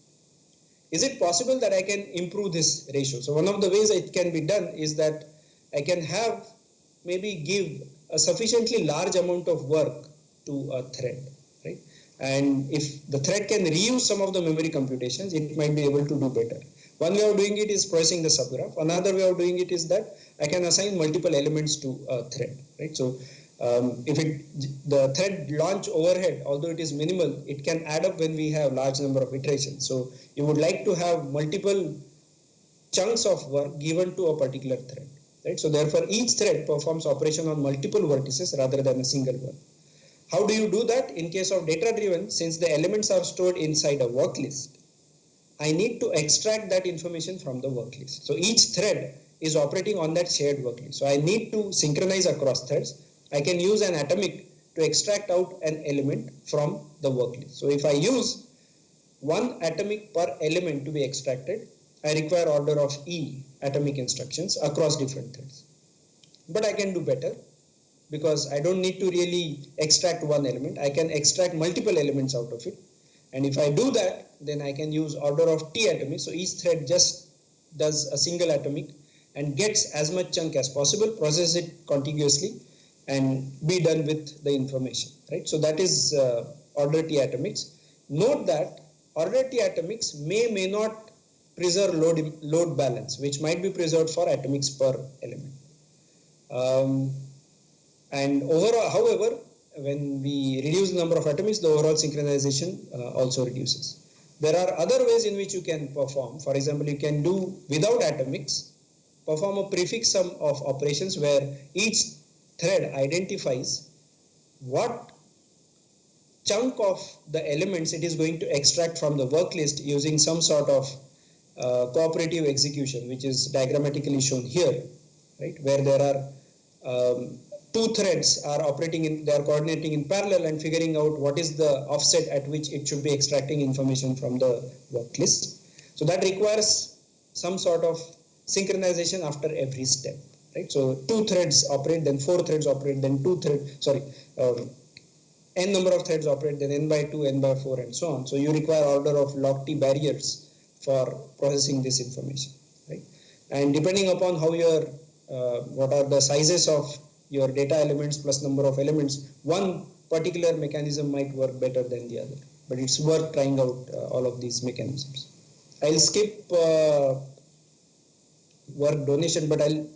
Is it possible that I can improve this ratio? So one of the ways it can be done is that I can have maybe give a sufficiently large amount of work to a thread, right? And if the thread can reuse some of the memory computations, it might be able to do better. One way of doing it is processing the subgraph. Another way of doing it is that I can assign multiple elements to a thread, right? So if the thread launch overhead, although it is minimal, it can add up when we have large number of iterations. So you would like to have multiple chunks of work given to a particular thread, right? So therefore each thread performs operation on multiple vertices rather than a single one. How do you do that? In case of data driven, since the elements are stored inside a work list, I need to extract that information from the work list. So each thread is operating on that shared work list. So I need to synchronize across threads. I can use an atomic to extract out an element from the work list. So if I use one atomic per element to be extracted, I require order of E atomic instructions across different threads. But I can do better because I don't need to really extract one element. I can extract multiple elements out of it. And if I do that, then I can use order of T atomic. So each thread just does a single atomic and gets as much chunk as possible, process it contiguously, and be done with the information, right? So that is order T atomics. Note that order T atomics may not preserve load balance, which might be preserved for atomics per element. And overall, however, when we reduce the number of atomics, the overall synchronization also reduces. There are other ways in which you can perform. For example, you can do without atomics, perform a prefix sum of operations where each thread identifies what chunk of the elements it is going to extract from the work list using some sort of cooperative execution, which is diagrammatically shown here, right? Where there are two threads are operating they are coordinating in parallel and figuring out what is the offset at which it should be extracting information from the work list. So that requires some sort of synchronization after every step, right? So two threads operate, then four threads operate, then n number of threads operate, then n by 2, n by 4, and so on. So you require order of log T barriers for processing this information, right? And depending upon how your what are the sizes of your data elements plus number of elements, one particular mechanism might work better than the other. But it's worth trying out all of these mechanisms. I'll skip work donation, but I'll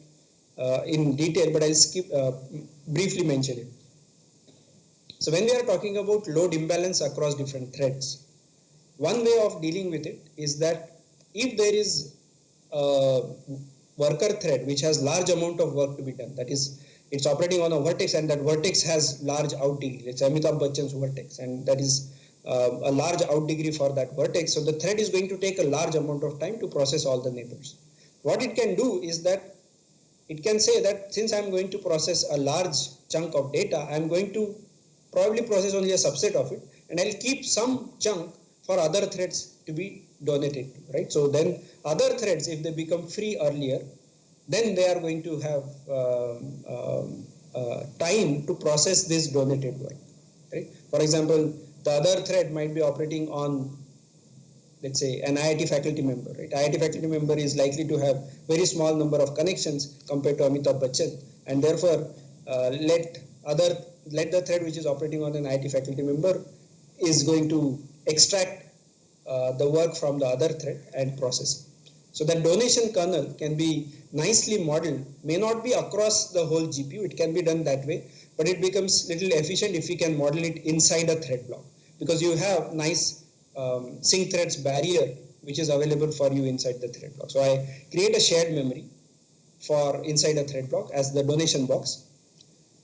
in detail, but I'll skip briefly mention it. So when we are talking about load imbalance across different threads, one way of dealing with it is that if there is a worker thread which has large amount of work to be done, that is, it's operating on a vertex and that vertex has large out degree. Let's say Amitabh Bachchan's vertex, and that is a large out degree for that vertex. So the thread is going to take a large amount of time to process all the neighbors. What it can do is that it can say that since I'm going to process a large chunk of data, I'm going to probably process only a subset of it, and I'll keep some chunk for other threads to be donated, right? So then other threads, if they become free earlier, then they are going to have time to process this donated work, right? For example, the other thread might be operating on, let's say, an IIT faculty member, right? IIT faculty member is likely to have very small number of connections compared to Amitabh Bachchan, and therefore let the thread which is operating on an IIT faculty member is going to extract the work from the other thread and process it. So that donation kernel can be nicely modeled, may not be across the whole GPU, it can be done that way, but it becomes little efficient if we can model it inside a thread block, because you have nice sync threads barrier which is available for you inside the thread block. So I create a shared memory for inside a thread block as the donation box.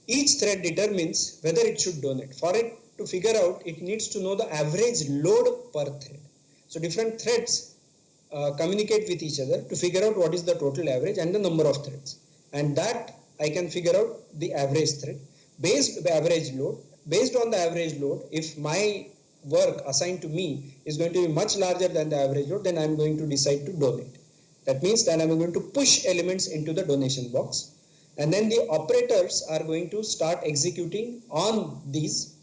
Each thread determines whether it should donate. For it to figure out, it needs to know the average load per thread. So different threads communicate with each other to figure out what is the total average and the number of threads, and that I can figure out the average thread based the average load. Based on the average load, if my work assigned to me is going to be much larger than the average load, then I am going to decide to donate. That means that I am going to push elements into the donation box, and then the operators are going to start executing on these,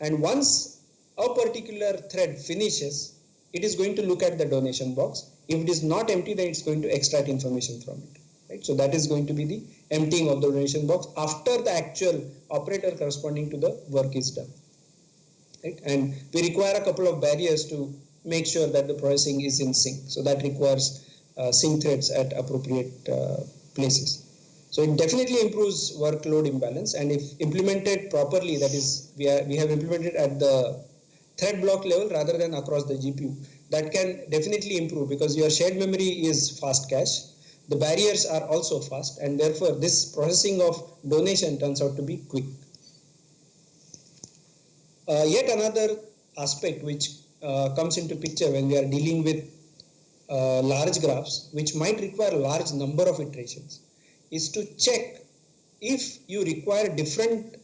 and once a particular thread finishes, it is going to look at the donation box. If it is not empty, then it's going to extract information from it, right? So that is going to be the emptying of the donation box after the actual operator corresponding to the work is done, right? And we require a couple of barriers to make sure that the processing is in sync. So that requires sync threads at appropriate places. So it definitely improves workload imbalance, and if implemented properly, that is, we have implemented at the thread block level rather than across the GPU, that can definitely improve, because your shared memory is fast cache, the barriers are also fast, and therefore this processing of donation turns out to be quick. Yet another aspect which comes into picture when we are dealing with large graphs, which might require a large number of iterations, is to check if you require different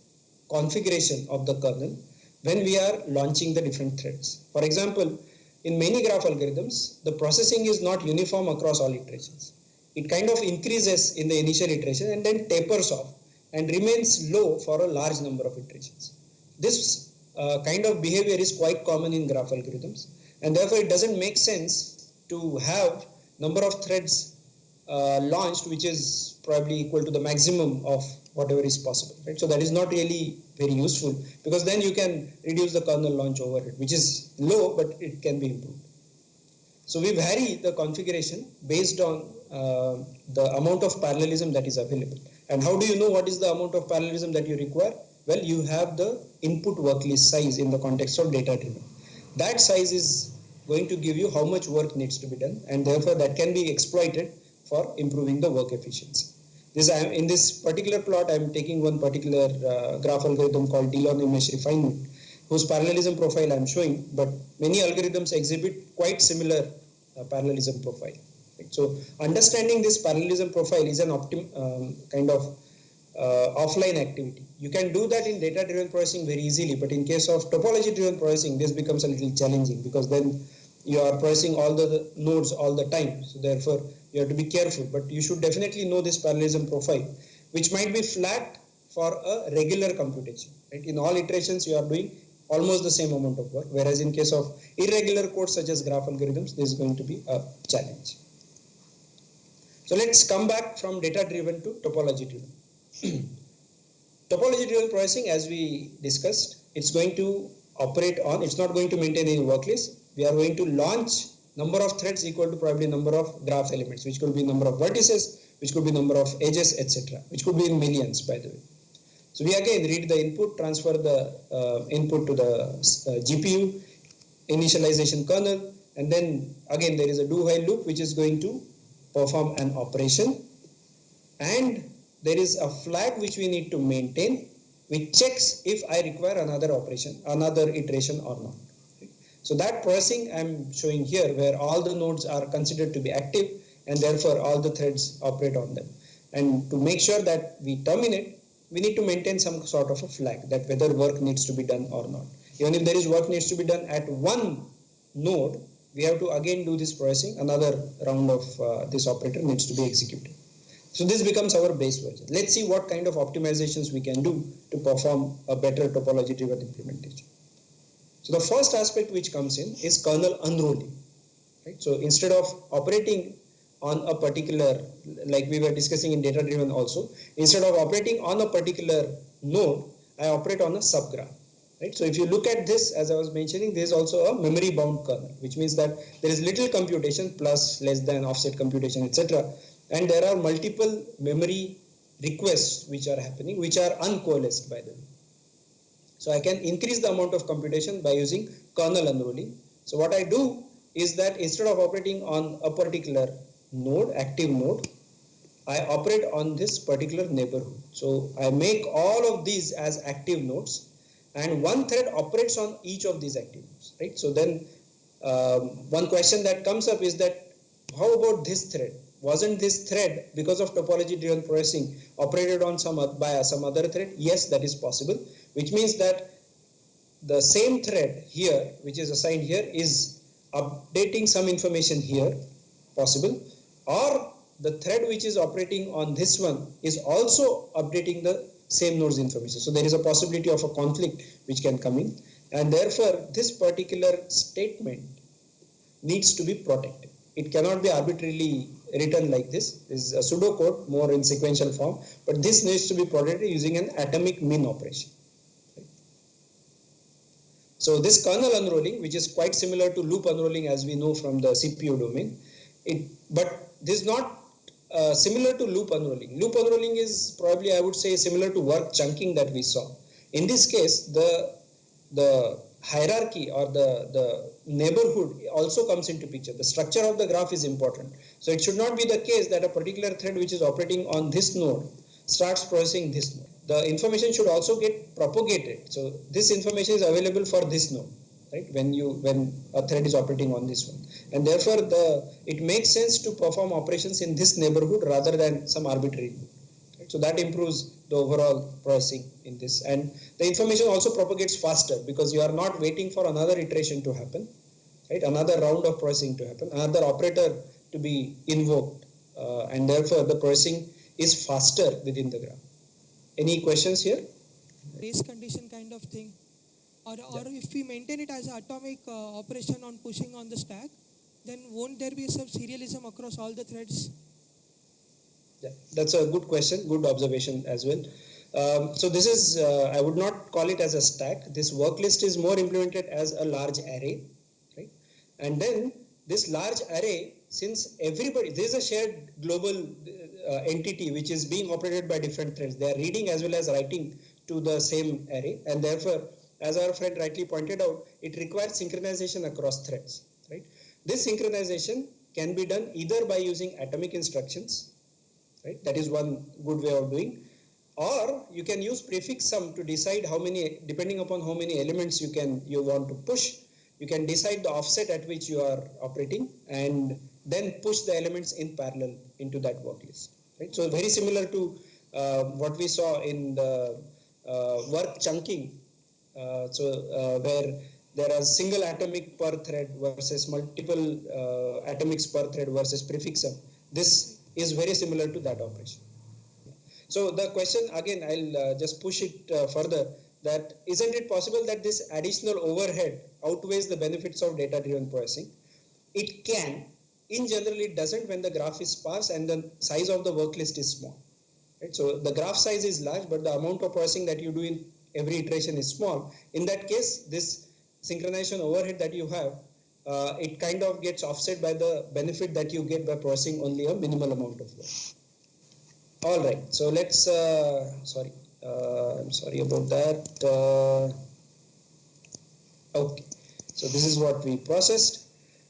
configuration of the kernel when we are launching the different threads. For example, in many graph algorithms, the processing is not uniform across all iterations. It kind of increases in the initial iteration and then tapers off and remains low for a large number of iterations. This kind of behavior is quite common in graph algorithms, and therefore it doesn't make sense to have number of threads launched which is probably equal to the maximum of whatever is possible, right? So that is not really very useful, because then you can reduce the kernel launch overhead, which is low, but it can be improved. So we vary the configuration based on the amount of parallelism that is available. And how do you know what is the amount of parallelism that you require? Well, you have the input worklist size in the context of data driven. That size is going to give you how much work needs to be done, and therefore that can be exploited for improving the work efficiency. In this particular plot, I am taking one particular graph algorithm called Dillon image refinement, whose parallelism profile I am showing, but many algorithms exhibit quite similar parallelism profile. Right? So understanding this parallelism profile is an kind of offline activity. You can do that in data-driven processing very easily, but in case of topology-driven processing, this becomes a little challenging, because then you are processing all the nodes all the time. So therefore, you have to be careful, but you should definitely know this parallelism profile, which might be flat for a regular computation. Right? In all iterations, you are doing almost the same amount of work, whereas in case of irregular codes such as graph algorithms, this is going to be a challenge. So let's come back from data-driven to topology-driven. Topology-driven processing, as we discussed, it's going to operate on, it's not going to maintain any worklist. We are going to launch number of threads equal to probably number of graph elements, which could be number of vertices, which could be number of edges, etc., which could be in millions, by the way. So we again read the input, transfer the input to the GPU, initialization kernel, and then again there is a do while loop which is going to perform an operation, and there is a flag which we need to maintain, which checks if I require another operation, another iteration or not. So that processing I am showing here, where all the nodes are considered to be active and therefore all the threads operate on them. And to make sure that we terminate, we need to maintain some sort of a flag that whether work needs to be done or not. Even if there is work needs to be done at one node, we have to again do this processing. Another round of this operator needs to be executed. So this becomes our base version. Let's see what kind of optimizations we can do to perform a better topology-driven implementation. So the first aspect which comes in is kernel unrolling. Right? So instead of operating on a particular, like we were discussing in data-driven also, instead of operating on a particular node, I operate on a subgraph. Right? So if you look at this, as I was mentioning, there is also a memory-bound kernel, which means that there is little computation, plus, less than, offset computation, etc. And there are multiple memory requests which are happening, which are uncoalesced by the way. So I can increase the amount of computation by using kernel unrolling. So what I do is that instead of operating on a particular node, active node, I operate on this particular neighborhood. So I make all of these as active nodes, and one thread operates on each of these active nodes, right? So then one question that comes up is that how about this thread? Wasn't this thread, because of topology-driven processing, operated on by some other thread? Yes, that is possible, which means that the same thread here, which is assigned here, is updating some information here, possible, or the thread which is operating on this one is also updating the same node's information. So there is a possibility of a conflict which can come in, and therefore this particular statement needs to be protected. It cannot be arbitrarily written like this. This is a pseudocode, more in sequential form, but this needs to be protected using an atomic min operation. Right? So this kernel unrolling, which is quite similar to loop unrolling as we know from the CPU domain, but this is not similar to loop unrolling. Loop unrolling is probably, I would say, similar to work chunking that we saw. In this case, the hierarchy or the neighborhood also comes into picture. The structure of the graph is important. So it should not be the case that a particular thread which is operating on this node starts processing this node. The information should also get propagated. So this information is available for this node, right? When a thread is operating on this one, and therefore it makes sense to perform operations in this neighborhood rather than some arbitrary node. Right? So that improves the overall processing in this, and the information also propagates faster because you are not waiting for another iteration to happen, right? Another round of processing to happen, another operator to be invoked, and therefore the processing is faster within the graph. Any questions here? Race condition kind of thing, or if we maintain it as an atomic operation on pushing on the stack, then won't there be some serialism across all the threads? Yeah, that's a good question, good observation as well. So this is, I would not call it as a stack. This work list is more implemented as a large array, right? And then this large array, since everybody, there is a shared global entity which is being operated by different threads. They are reading as well as writing to the same array, and therefore, as our friend rightly pointed out, it requires synchronization across threads, right? This synchronization can be done either by using atomic instructions, right? That is one good way of doing, or you can use prefix sum to decide how many, depending upon how many elements you want to push. You can decide the offset at which you are operating and then push the elements in parallel into that work list. Right? So very similar to what we saw in the work chunking, where there are single atomic per thread versus multiple atomics per thread versus prefix sum. This is very similar to that operation. So the question, again, I'll just push it further, that isn't it possible that this additional overhead outweighs the benefits of data-driven processing? It can. In general, it doesn't when the graph is sparse and the size of the work list is small. Right? So the graph size is large, but the amount of processing that you do in every iteration is small. In that case, this synchronization overhead that you have, it kind of gets offset by the benefit that you get by processing only a minimal amount of work. All right, so let's, I'm sorry about that. Okay, so this is what we processed.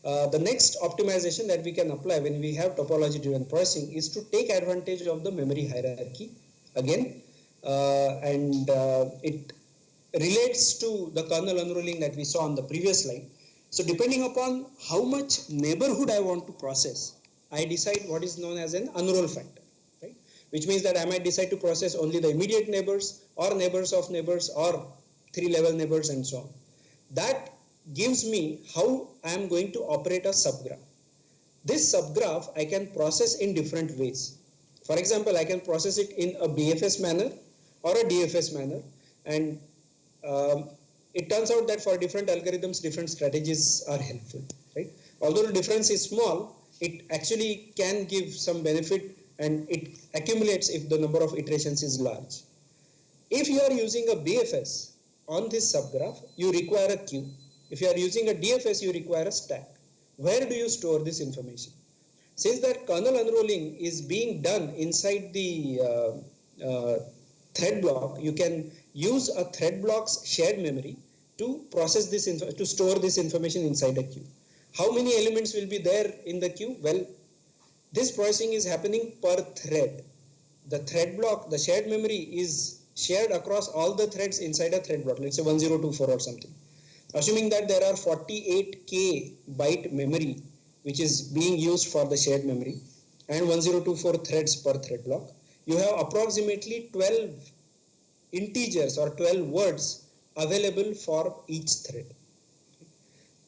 The next optimization that we can apply when we have topology-driven processing is to take advantage of the memory hierarchy again, and it relates to the kernel unrolling that we saw on the previous slide. So depending upon how much neighborhood I want to process, I decide what is known as an unroll factor, right? Which means that I might decide to process only the immediate neighbors or neighbors of neighbors or 3-level neighbors and so on. That gives me how I am going to operate a subgraph. This subgraph I can process in different ways. For example, I can process it in a BFS manner or a DFS manner, and it turns out that for different algorithms, different strategies are helpful, right? Although the difference is small, it actually can give some benefit and it accumulates if the number of iterations is large. If you are using a BFS on this subgraph, you require a queue. If you are using a DFS, you require a stack. Where do you store this information? Since that kernel unrolling is being done inside the thread block, you can use a thread block's shared memory to process this to store this information inside a queue. How many elements will be there in the queue? Well, this processing is happening per thread. The thread block, the shared memory is shared across all the threads inside a thread block, let's say 1024 or something. Assuming that there are 48k byte memory which is being used for the shared memory and 1024 threads per thread block, you have approximately 12 integers or 12 words available for each thread.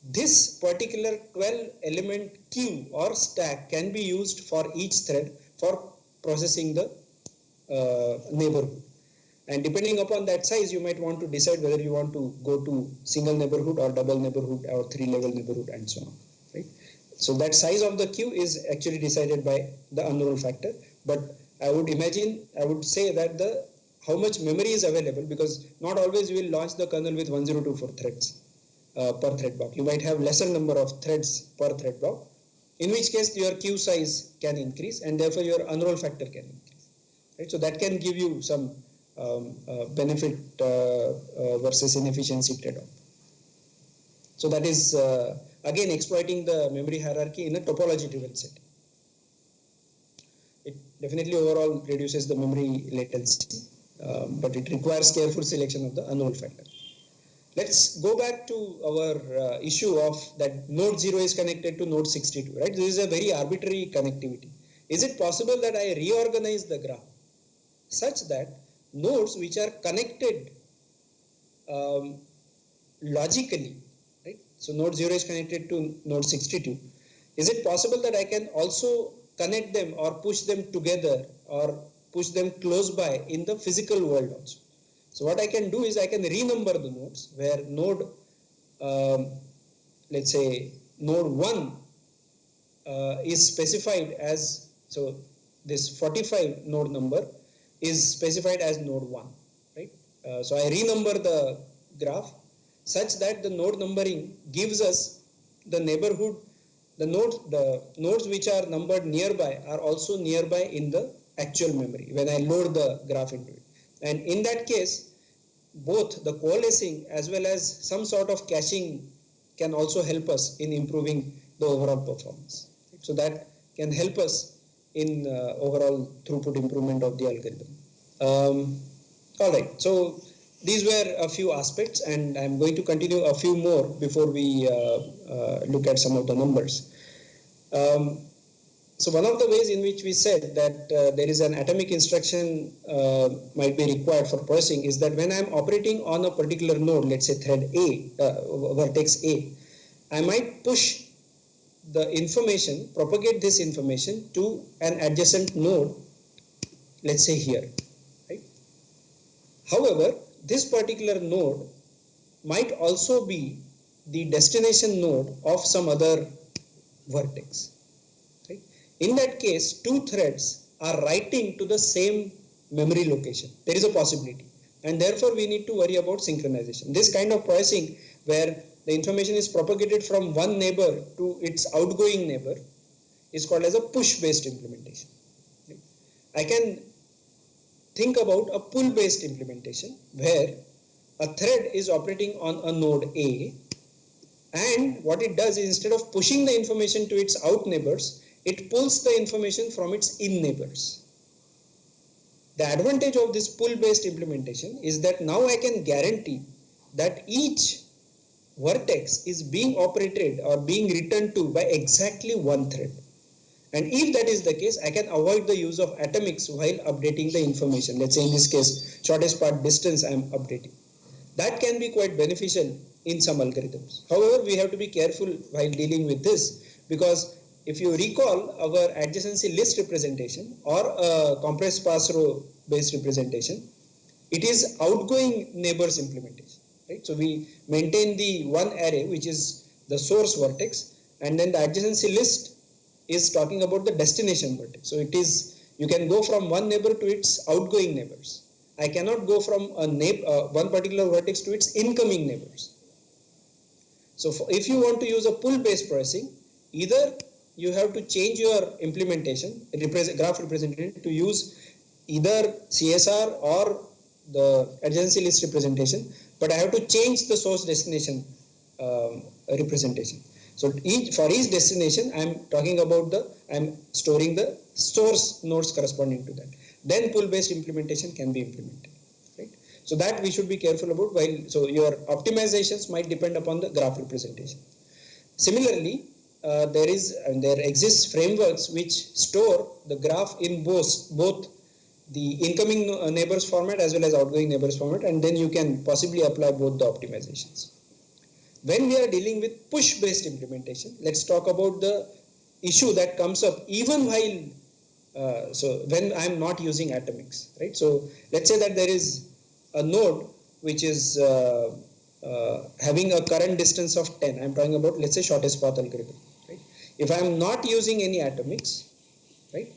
This particular 12 element queue or stack can be used for each thread for processing the neighborhood. And depending upon that size, you might want to decide whether you want to go to single neighborhood or double neighborhood or 3-level neighborhood and so on. Right? So that size of the queue is actually decided by the unroll factor. But I would say that how much memory is available, because not always you will launch the kernel with 1024 threads per thread block. You might have lesser number of threads per thread block, in which case your queue size can increase and therefore your unroll factor can increase. Right? So that can give you some benefit versus inefficiency trade-off. So that is again exploiting the memory hierarchy in a topology-driven setting. It definitely overall reduces the memory latency, but it requires careful selection of the unroll factor. Let's go back to our issue of that node 0 is connected to node 62, right? This is a very arbitrary connectivity. Is it possible that I reorganize the graph such that nodes which are connected logically, right? So node 0 is connected to node 62. Is it possible that I can also connect them or push them together or push them close by in the physical world also? So what I can do is I can renumber the nodes, where node, let's say node 1 is specified as, so this 45 node number is specified as node 1, right? So I renumber the graph such that the node numbering gives us the neighborhood, the nodes which are numbered nearby are also nearby in the actual memory when I load the graph into it. And in that case, both the coalescing as well as some sort of caching can also help us in improving the overall performance. So that can help us in overall throughput improvement of the algorithm. All right, so these were a few aspects, and I'm going to continue a few more before we look at some of the numbers. So one of the ways in which we said that there is an atomic instruction might be required for processing is that when I'm operating on a particular node, let's say thread A, vertex A, I might push the information, propagate this information to an adjacent node, let's say here, right? However, this particular node might also be the destination node of some other vertex. Right? In that case, two threads are writing to the same memory location. There is a possibility, and therefore we need to worry about synchronization. This kind of processing, where the information is propagated from one neighbor to its outgoing neighbor, is called as a push-based implementation. Right? I can think about a pull-based implementation where a thread is operating on a node A, and what it does is, instead of pushing the information to its out neighbors, it pulls the information from its in neighbors. The advantage of this pull-based implementation is that now I can guarantee that each vertex is being operated or being returned to by exactly one thread. And if that is the case, I can avoid the use of atomics while updating the information. Let's say in this case, shortest path distance I am updating. That can be quite beneficial in some algorithms. However, we have to be careful while dealing with this, because if you recall our adjacency list representation or a compressed pass row based representation, it is outgoing neighbors implementation, right? So we maintain the one array which is the source vertex, and then the adjacency list is talking about the destination vertex. So it is, you can go from one neighbor to its outgoing neighbors. I cannot go from a one particular vertex to its incoming neighbors. So if you want to use a pull based processing, either you have to change your implementation, graph representation, to use either CSR or the adjacency list representation, but I have to change the source destination representation. So for each destination, I am talking about I am storing the source nodes corresponding to that. Then pull based implementation can be implemented, right? So that we should be careful about. So your optimizations might depend upon the graph representation. Similarly, there exists frameworks which store the graph in both the incoming neighbors format as well as outgoing neighbors format, and then you can possibly apply both the optimizations. When we are dealing with push based implementation, let's talk about the issue that comes up even while so when I am not using atomics, right? So let's say that there is a node which is having a current distance of 10. I am talking about, let's say, shortest path algorithm, right? If I am not using any atomics, right,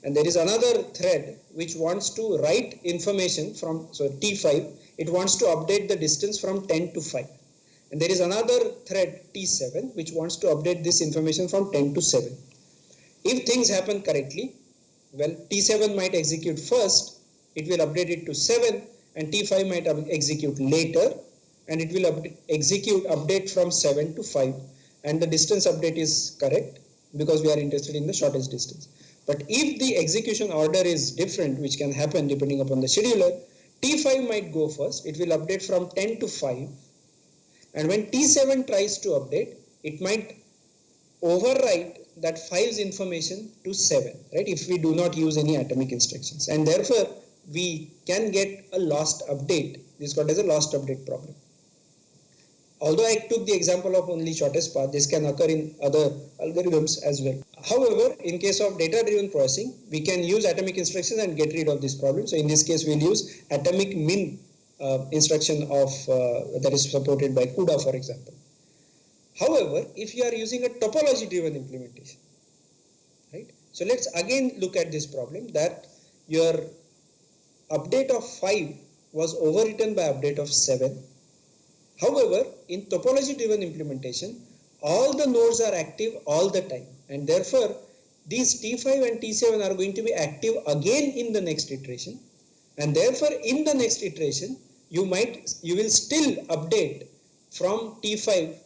and there is another thread which wants to write information from, so T5, it wants to update the distance from 10 to 5. And there is another thread T7 which wants to update this information from 10 to 7. If things happen correctly, well, T7 might execute first, it will update it to 7, and T5 might execute later, and it will update from 7 to 5, and the distance update is correct because we are interested in the shortest distance. But if the execution order is different, which can happen depending upon the scheduler, T5 might go first, it will update from 10 to 5, and when T7 tries to update, it might overwrite that 5's information to 7, right, if we do not use any atomic instructions, and therefore we can get a lost update. This is called as a lost update problem. Although I took the example of only shortest path, this can occur in other algorithms as well. However, in case of data-driven processing, we can use atomic instructions and get rid of this problem. So in this case, we'll use atomic min instruction of that is supported by CUDA, for example. However, if you are using a topology-driven implementation, right? So let's again look at this problem that your update of 5 was overwritten by update of 7. However, in topology-driven implementation, all the nodes are active all the time, and therefore these T5 and T7 are going to be active again in the next iteration, and therefore in the next iteration you will still update from T5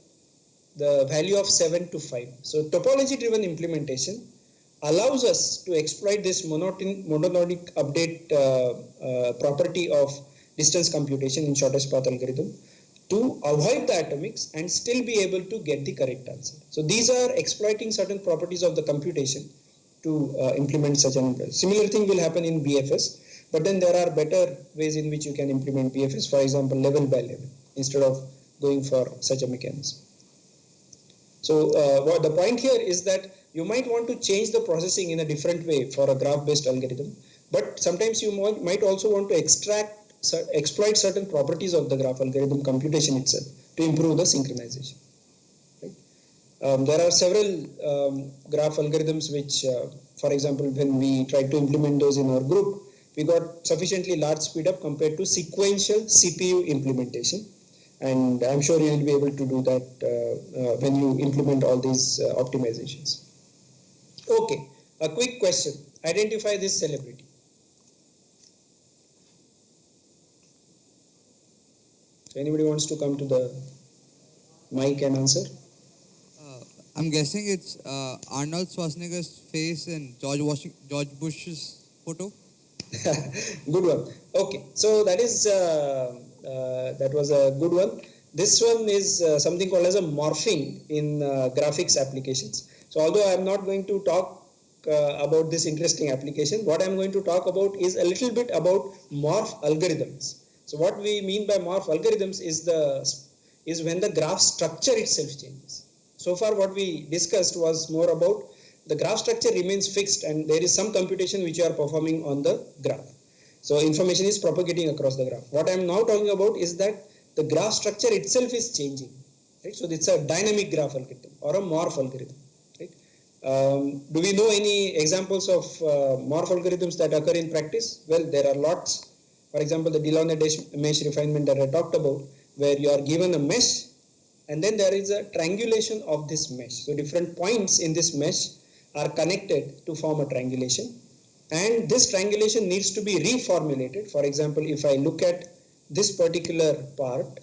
the value of 7 to 5. So topology-driven implementation allows us to exploit this monotonic update property of distance computation in shortest path algorithm to avoid the atomics and still be able to get the correct answer. So these are exploiting certain properties of the computation to implement such an. Similar thing will happen in BFS, but then there are better ways in which you can implement BFS, for example, level by level, instead of going for such a mechanism. So what the point here is that you might want to change the processing in a different way for a graph-based algorithm, but sometimes you might also want to exploit certain properties of the graph algorithm computation itself to improve the synchronization. Right? There are several graph algorithms which, for example, when we tried to implement those in our group, we got sufficiently large speed up compared to sequential CPU implementation. And I'm sure you will be able to do that when you implement all these optimizations. Okay, a quick question. Identify this celebrity. So anybody wants to come to the mic and answer? I'm guessing it's Arnold Schwarzenegger's face in George Bush's photo. Good one. Okay, so that is that was a good one. This one is something called as a morphing in graphics applications. So although I am not going to talk about this interesting application, what I am going to talk about is a little bit about morph algorithms. So what we mean by morph algorithms is is when the graph structure itself changes. So far what we discussed was more about the graph structure remains fixed and there is some computation which you are performing on the graph. So information is propagating across the graph. What I am now talking about is that the graph structure itself is changing. Right? So it's a dynamic graph algorithm or a morph algorithm. Right? Do we know any examples of morph algorithms that occur in practice? Well, there are lots. For example, the Delaunay mesh refinement that I talked about, where you are given a mesh and then there is a triangulation of this mesh. So different points in this mesh are connected to form a triangulation. And this triangulation needs to be reformulated. For example, if I look at this particular part,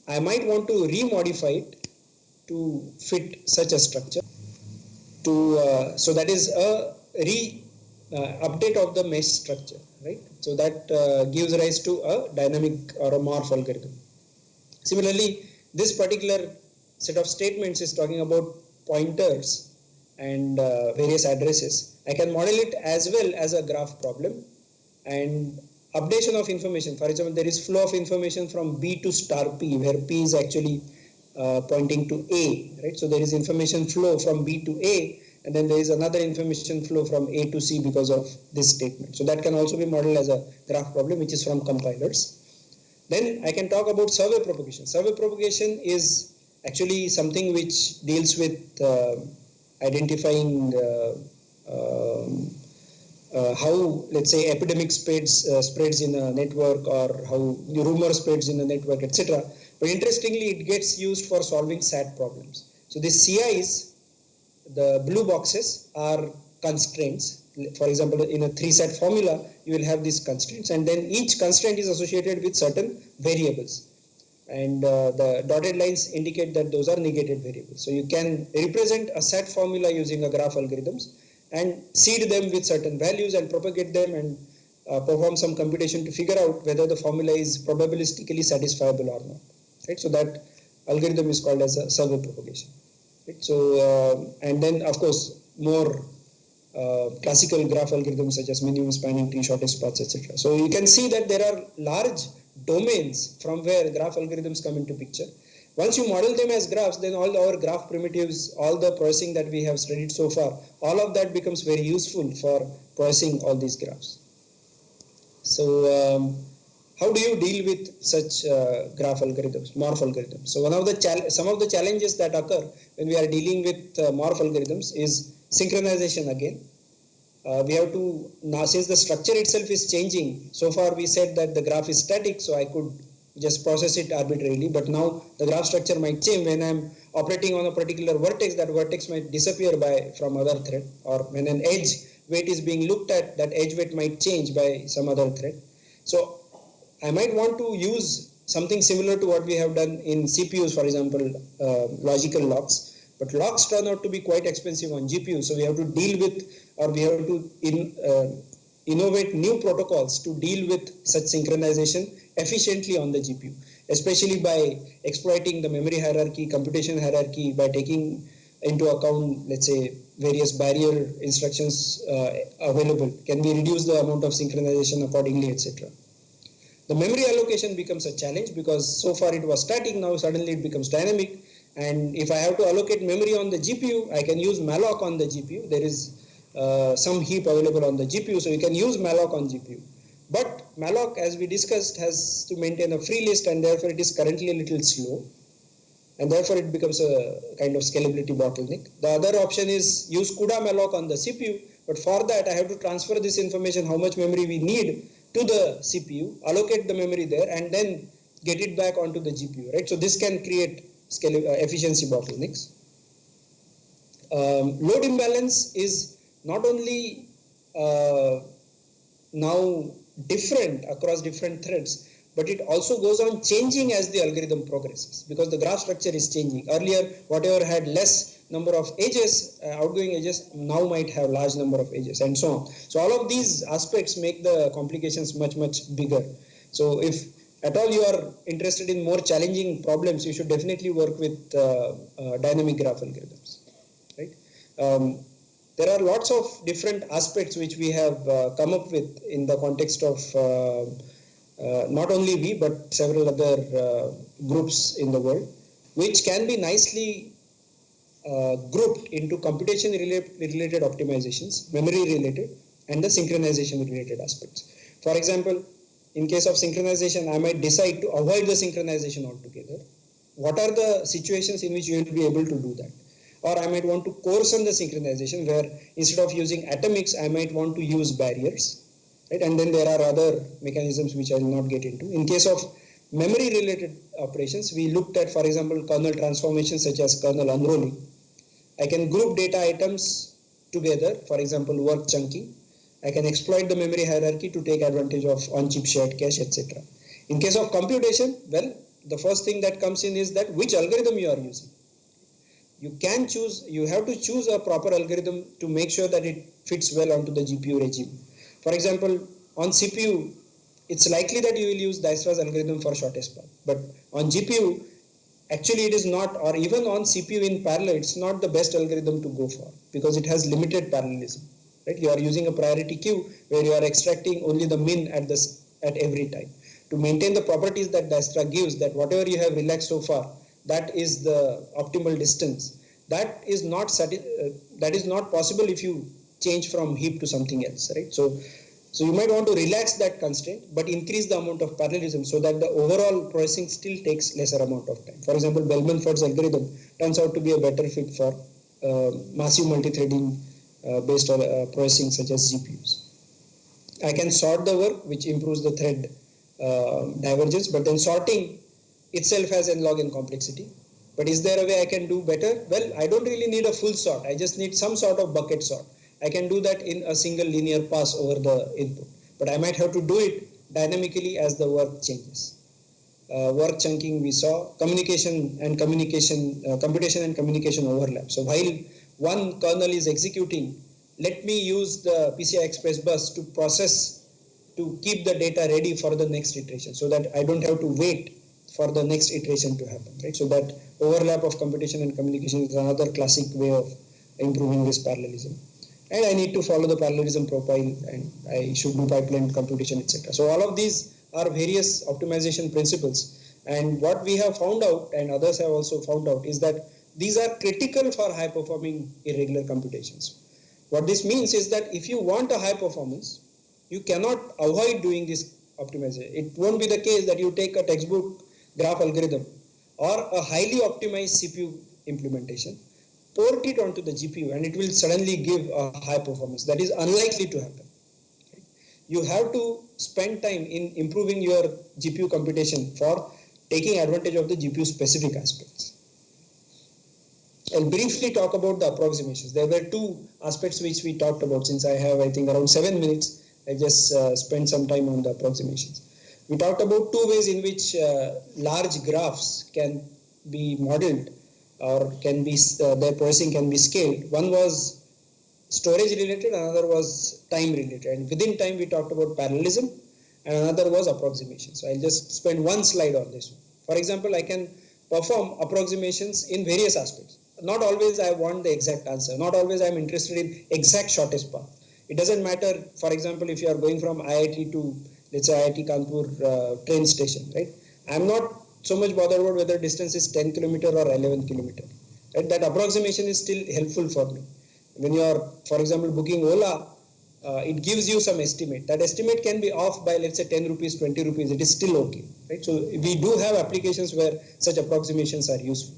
I might want to remodify it to fit such a structure. So that is a update of the mesh structure, right? So that gives rise to a dynamic or a morph algorithm. Similarly, this particular set of statements is talking about pointers and various addresses. I can model it as well as a graph problem and updation of information. For example, there is flow of information from B to star P, where P is actually pointing to A, right? So there is information flow from B to A, and then there is another information flow from A to C because of this statement. So that can also be modeled as a graph problem, which is from compilers. Then I can talk about survey propagation. Survey propagation is actually something which deals with identifying how, let's say, epidemic spreads in a network, or how the rumor spreads in a network, etc. But interestingly, it gets used for solving SAT problems. So the CIs, the blue boxes, are constraints. For example, in a 3-SAT formula, you will have these constraints, and then each constraint is associated with certain variables. And the dotted lines indicate that those are negated variables. So you can represent a SAT formula using a graph algorithms and seed them with certain values and propagate them and perform some computation to figure out whether the formula is probabilistically satisfiable or not. Right? So that algorithm is called as a survey propagation. Right? So and then of course more classical graph algorithms such as minimum spanning tree, shortest paths, etc. So you can see that there are large domains from where graph algorithms come into picture. Once you model them as graphs, then all our graph primitives, all the processing that we have studied so far, all of that becomes very useful for processing all these graphs. So how do you deal with such graph algorithms, morph algorithms? So some of the challenges that occur when we are dealing with morph algorithms is synchronization again. We have to, now since the structure itself is changing, so far we said that the graph is static, so I could just process it arbitrarily, but now the graph structure might change. When I'm operating on a particular vertex, that vertex might disappear from other thread, or when an edge weight is being looked at, that edge weight might change by some other thread. So I might want to use something similar to what we have done in CPUs, for example, logical locks. But locks turn out to be quite expensive on GPUs, so we have to deal with, or we have to innovate new protocols to deal with such synchronization efficiently on the GPU, especially by exploiting the memory hierarchy, computation hierarchy, by taking into account, let's say, various barrier instructions available. Can we reduce the amount of synchronization accordingly, etc. The memory allocation becomes a challenge because so far it was static, now suddenly it becomes dynamic. And if I have to allocate memory on the GPU, I can use malloc on the GPU. There is some heap available on the GPU, so you can use malloc on GPU. But malloc, as we discussed, has to maintain a free list, and therefore it is currently a little slow. And therefore it becomes a kind of scalability bottleneck. The other option is use CUDA malloc on the CPU, but for that I have to transfer this information, how much memory we need, to the CPU, allocate the memory there, and then get it back onto the GPU, right? So this can create efficiency bottlenecks. Load imbalance is not only now different across different threads, but it also goes on changing as the algorithm progresses, because the graph structure is changing. Earlier, whatever had less number of edges, outgoing edges, now might have large number of edges, and so on. So all of these aspects make the complications much, much bigger. So if at all you are interested in more challenging problems, you should definitely work with dynamic graph algorithms, right? There are lots of different aspects which we have come up with in the context of not only we, but several other groups in the world, which can be nicely grouped into computation related optimizations, memory related, and the synchronization related aspects. For example, in case of synchronization, I might decide to avoid the synchronization altogether. What are the situations in which you will be able to do that? Or I might want to coarsen the synchronization, where instead of using atomics, I might want to use barriers. Right? And then there are other mechanisms which I will not get into. In case of memory related operations, we looked at, for example, kernel transformations such as kernel unrolling. I can group data items together, for example, work chunking. I can exploit the memory hierarchy to take advantage of on-chip shared cache, etc. In case of computation, well, the first thing that comes in is that which algorithm you are using. You have to choose a proper algorithm to make sure that it fits well onto the GPU regime. For example, on CPU, it's likely that you will use Dijkstra's algorithm for shortest path. But on GPU, actually it is not, or even on CPU in parallel, it's not the best algorithm to go for because it has limited parallelism. Right? You are using a priority queue where you are extracting only the min at every time. To maintain the properties that Dijkstra gives, that whatever you have relaxed so far, that is the optimal distance. That is not possible if you change from heap to something else, right? So you might want to relax that constraint, but increase the amount of parallelism so that the overall processing still takes lesser amount of time. For example, Bellman-Ford's algorithm turns out to be a better fit for massive multi-threading based on processing such as GPUs. I can sort the work, which improves the thread divergence, but then sorting itself has n log n complexity. But is there a way I can do better? Well, I don't really need a full sort. I just need some sort of bucket sort. I can do that in a single linear pass over the input. But I might have to do it dynamically as the work changes. Work chunking we saw, computation and communication overlap. So while one kernel is executing, let me use the PCI Express bus to keep the data ready for the next iteration so that I don't have to wait for the next iteration to happen. Right? So that overlap of computation and communication is another classic way of improving this parallelism. And I need to follow the parallelism profile, and I should do pipeline computation, etc. So all of these are various optimization principles. And what we have found out, and others have also found out, is that these are critical for high performing irregular computations. What this means is that if you want a high performance, you cannot avoid doing this optimization. It won't be the case that you take a textbook graph algorithm or a highly optimized CPU implementation, port it onto the GPU, and it will suddenly give a high performance. That is unlikely to happen. You have to spend time in improving your GPU computation for taking advantage of the GPU specific aspects. I'll briefly talk about the approximations. There were two aspects which we talked about. Since I have, I think, around 7 minutes, I just spent some time on the approximations. We talked about two ways in which large graphs can be modeled or can be their processing can be scaled. One was storage related, another was time related. And within time, we talked about parallelism, and another was approximation. So I'll just spend one slide on this one. For example, I can perform approximations in various aspects. Not always I want the exact answer. Not always I'm interested in exact shortest path. It doesn't matter, for example, if you are going from IIT to, let's say, IIT Kanpur train station, right? I'm not so much bothered about whether distance is 10 kilometer or 11 kilometer. Right? That approximation is still helpful for me. When you are, for example, booking Ola, it gives you some estimate. That estimate can be off by, let's say, 10 rupees, 20 rupees. It is still okay. Right? So we do have applications where such approximations are useful.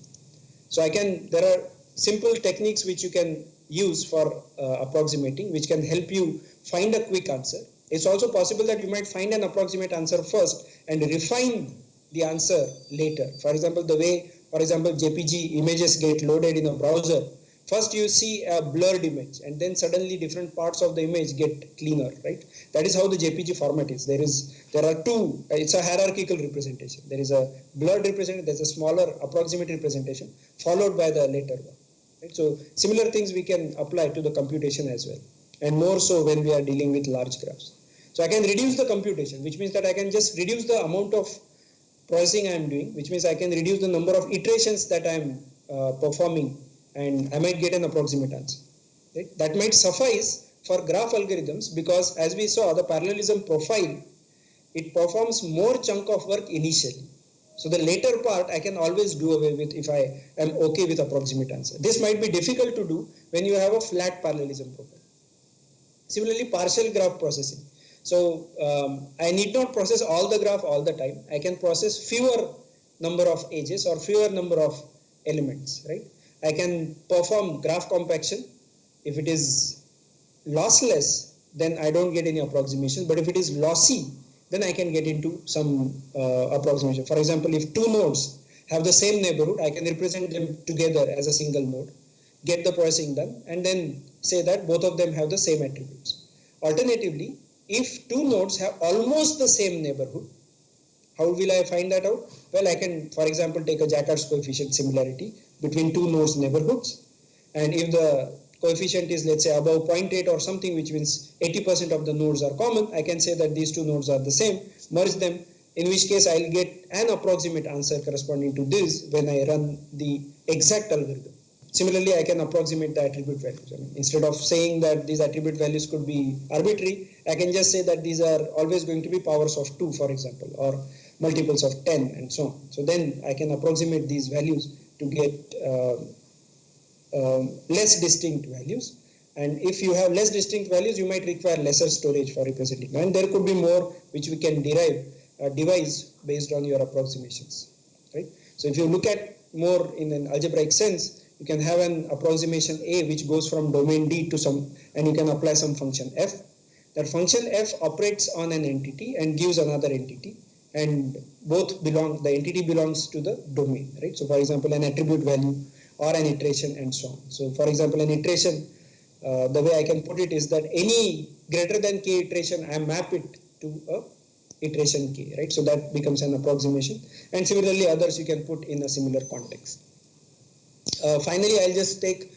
So there are simple techniques which you can use for approximating, which can help you find a quick answer. It's also possible that you might find an approximate answer first and refine the answer later. For example, the way, JPG images get loaded in a browser. First you see a blurred image, and then suddenly different parts of the image get cleaner, right? That is how the JPG format is. There are two, it's a hierarchical representation. There is a blurred representation, there's a smaller approximate representation, followed by the later one. Right? So similar things we can apply to the computation as well, and more so when we are dealing with large graphs. So I can reduce the computation, which means that I can just reduce the amount of processing I am doing, which means I can reduce the number of iterations that I am performing, and I might get an approximate answer. Right? That might suffice for graph algorithms because, as we saw, the parallelism profile it performs more chunk of work initially. So the later part I can always do away with if I am okay with approximate answer. This might be difficult to do when you have a flat parallelism problem. Similarly, partial graph processing. So I need not process all the graph all the time. I can process fewer number of edges or fewer number of elements, right? I can perform graph compaction. If it is lossless, then I don't get any approximation. But if it is lossy, then I can get into some approximation. For example, if two nodes have the same neighborhood, I can represent them together as a single node, get the processing done, and then say that both of them have the same attributes. Alternatively, if two nodes have almost the same neighborhood, how will I find that out? Well, I can, for example, take a Jacob's coefficient similarity between two nodes' neighborhoods, and if the coefficient is, let's say, above 0.8 or something, which means 80% of the nodes are common, I can say that these two nodes are the same, merge them, in which case I'll get an approximate answer corresponding to this when I run the exact algorithm. Similarly, I can approximate the attribute values. I mean, instead of saying that these attribute values could be arbitrary, I can just say that these are always going to be powers of 2, for example, or multiples of 10 and so on. So then I can approximate these values to get less distinct values. And if you have less distinct values, you might require lesser storage for representing. And there could be more which we can devise based on your approximations. Right? So if you look at more in an algebraic sense, you can have an approximation A which goes from domain D to some, and you can apply some function f. That function f operates on an entity and gives another entity, and both belong, the entity belongs to the domain, right? So for example, an attribute value or an iteration and so on. So for example, an iteration, the way I can put it is that any greater than k iteration, I map it to a iteration k, right? So that becomes an approximation, and similarly others you can put in a similar context. Finally, I'll just take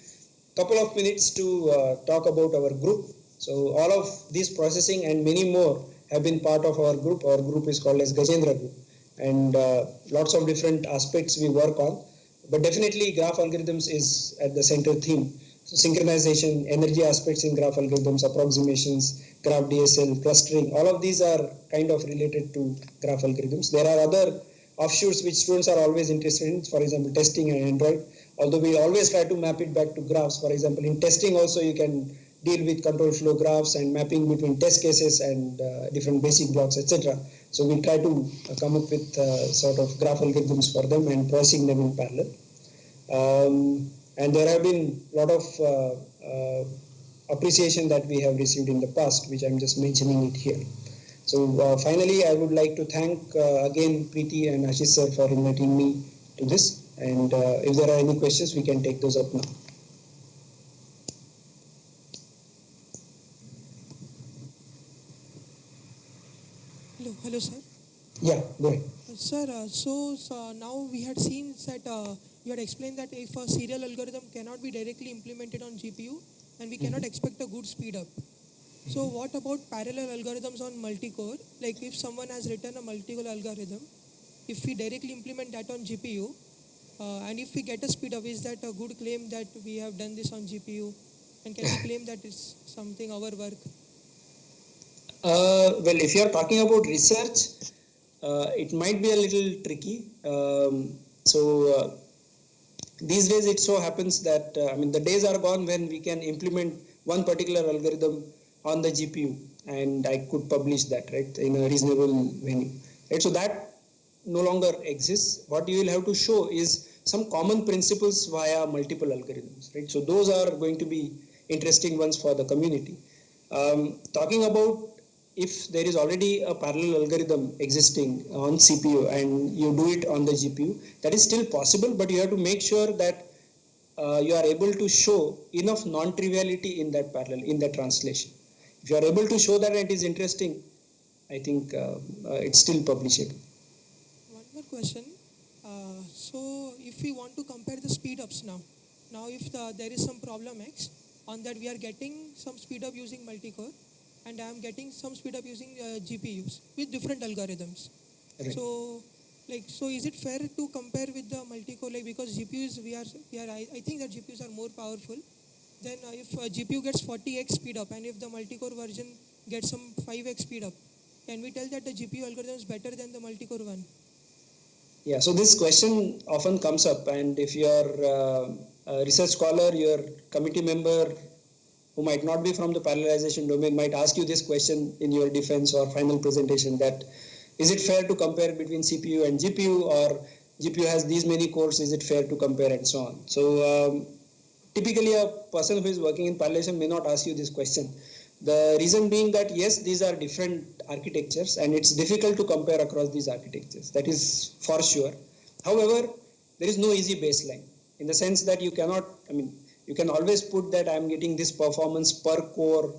a couple of minutes to talk about our group. So all of this processing and many more have been part of our group. Our group is called as Gajendra Group, and lots of different aspects we work on. But definitely graph algorithms is at the center theme. So synchronization, energy aspects in graph algorithms, approximations, graph DSL, clustering, all of these are kind of related to graph algorithms. There are other offshoots which students are always interested in, for example, testing and Android. Although we always try to map it back to graphs. For example, in testing also you can deal with control flow graphs and mapping between test cases and different basic blocks, etc. So we try to come up with sort of graph algorithms for them and processing them in parallel. And there have been a lot of appreciation that we have received in the past, which I'm just mentioning it here. So finally, I would like to thank again Preeti and Ashish sir for inviting me to this. And if there are any questions, we can take those up now. Hello, sir. Yeah, go ahead. Sir, so now we had seen that you had explained that if a serial algorithm cannot be directly implemented on GPU, and we cannot expect a good speed up. So what about parallel algorithms on multi-core? Like if someone has written a multi-core algorithm, if we directly implement that on GPU, and if we get a speed up, is that a good claim that we have done this on GPU? And can we claim that it's something our work? Well, if you are talking about research, it might be a little tricky. These days it so happens that, the days are gone when we can implement one particular algorithm on the GPU and I could publish that, right, in a reasonable venue. Right? So that no longer exists. What you will have to show is some common principles via multiple algorithms, right? So those are going to be interesting ones for the community. Talking about if there is already a parallel algorithm existing on CPU and you do it on the GPU, that is still possible, but you have to make sure that you are able to show enough non-triviality in that parallel, in that translation. If you are able to show that it is interesting, I think it's still publishable. One more question. So if we want to compare the speed ups now if there is some problem X, on that we are getting some speed up using multi-core, and I am getting some speed up using GPUs with different algorithms. Right. So is it fair to compare with the multi-core, like, because GPUs I think that GPUs are more powerful. Then if GPU gets 40x speed up and if the multi-core version gets some 5x speed up, can we tell that the GPU algorithm is better than the multi-core one? Yeah, so this question often comes up, and if you're a research scholar, your committee member who might not be from the parallelization domain might ask you this question in your defense or final presentation, that is it fair to compare between CPU and GPU, or GPU has these many cores, is it fair to compare, and so on. So typically a person who is working in parallelization may not ask you this question. The reason being that yes, these are different architectures and it's difficult to compare across these architectures. That is for sure. However, there is no easy baseline in the sense that you cannot, you can always put that I am getting this performance per core,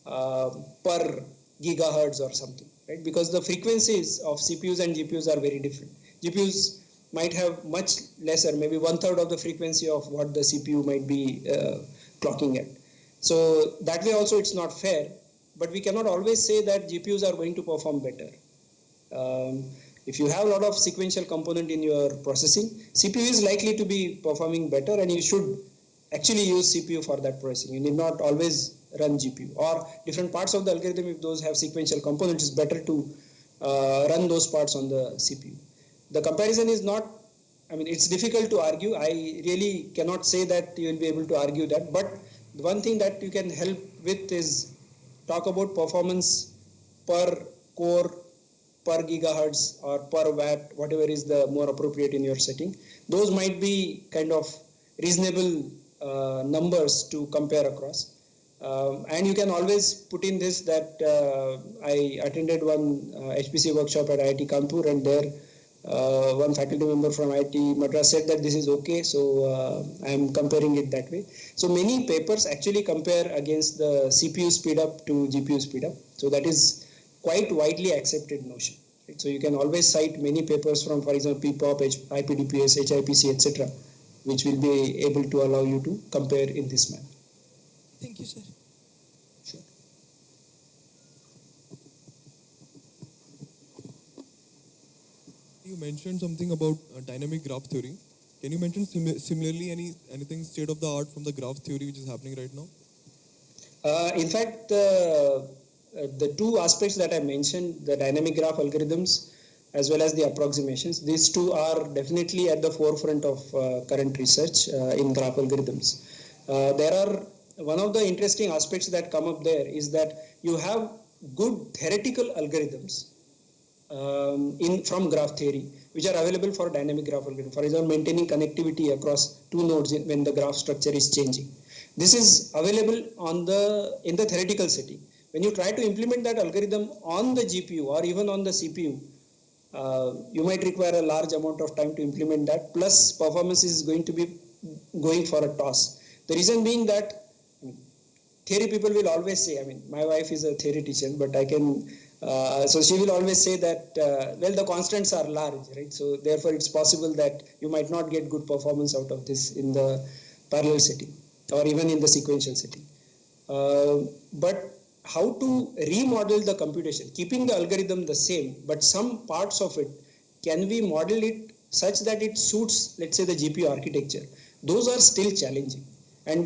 per gigahertz or something, right? Because the frequencies of CPUs and GPUs are very different. GPUs might have much lesser, maybe 1/3 of the frequency of what the CPU might be clocking at. So that way also it's not fair, but we cannot always say that GPUs are going to perform better. If you have a lot of sequential component in your processing, CPU is likely to be performing better, and you should actually use CPU for that processing. You need not always run GPU, or different parts of the algorithm, if those have sequential components, it's better to run those parts on the CPU. The comparison is not, it's difficult to argue. I really cannot say that you will be able to argue that, but the one thing that you can help with is talk about performance per core, per gigahertz, or per watt, whatever is the more appropriate in your setting. Those might be kind of reasonable numbers to compare across. And you can always put in this that I attended one HPC workshop at IIT Kanpur, and there one faculty member from IIT Madras said that this is okay, so I am comparing it that way. So many papers actually compare against the CPU speed up to GPU speed up. So that is quite widely accepted notion. Right? So you can always cite many papers from, for example, PPOP, IPDPS, HIPC, etc., which will be able to allow you to compare in this manner. Thank you, sir. Sure. You mentioned something about dynamic graph theory. Can you mention similarly anything state of the art from the graph theory which is happening right now? In fact, the two aspects that I mentioned, the dynamic graph algorithms as well as the approximations, these two are definitely at the forefront of current research in graph algorithms. There are one of the interesting aspects that come up there is that you have good theoretical algorithms from graph theory, which are available for dynamic graph algorithm. For example, maintaining connectivity across two nodes when the graph structure is changing. This is available in the theoretical setting. When you try to implement that algorithm on the GPU or even on the CPU, you might require a large amount of time to implement that. Plus, performance is going to be going for a toss. The reason being that theory people will always say, my wife is a theory teacher, but so she will always say that, the constants are large, right? So therefore it's possible that you might not get good performance out of this in the parallel setting or even in the sequential setting. But how to remodel the computation, keeping the algorithm the same, but some parts of it, can we model it such that it suits, let's say, the GPU architecture? Those are still challenging. And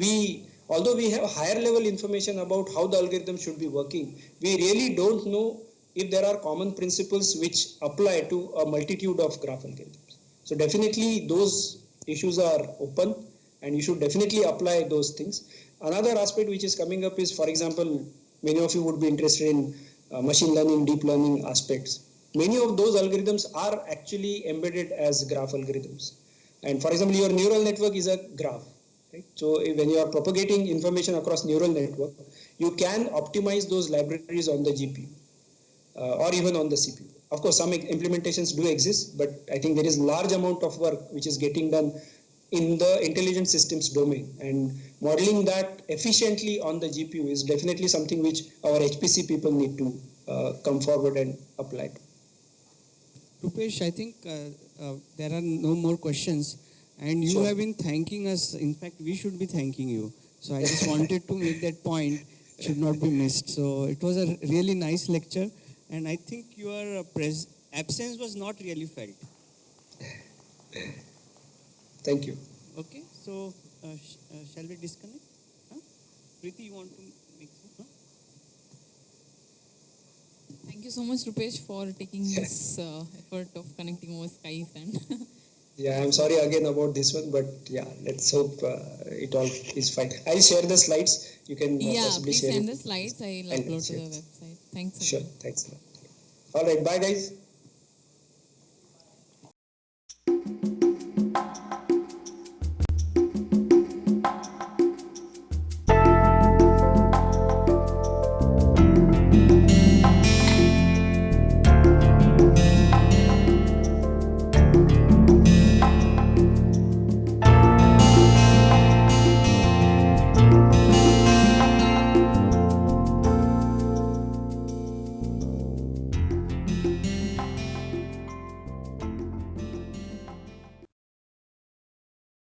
although we have higher level information about how the algorithm should be working, we really don't know if there are common principles which apply to a multitude of graph algorithms. So definitely those issues are open, and you should definitely apply those things. Another aspect which is coming up is, for example, many of you would be interested in machine learning, deep learning aspects. Many of those algorithms are actually embedded as graph algorithms. And for example, your neural network is a graph. Right? So when you are propagating information across neural network, you can optimize those libraries on the GPU or even on the CPU. Of course, some implementations do exist, but I think there is large amount of work which is getting done in the intelligent systems domain, and modeling that efficiently on the GPU is definitely something which our HPC people need to come forward and apply. Rupesh, I think there are no more questions, and you Sure. have been thanking us. In fact, we should be thanking you. So I just wanted to make that point, should not be missed. So it was a really nice lecture, and I think your absence was not really felt. Thank you. Okay, so shall we disconnect? Preeti, you want to make some? Thank Thank you so much, Rupesh, for taking this effort of connecting over Skype and Yeah, I'm sorry again about this one, but yeah, let's hope it all is fine. I'll share the slides. You can yeah, possibly please share send it. the slides. I'll And upload to share. the website. Thanks Sure, again. thanks a lot. All right, bye guys.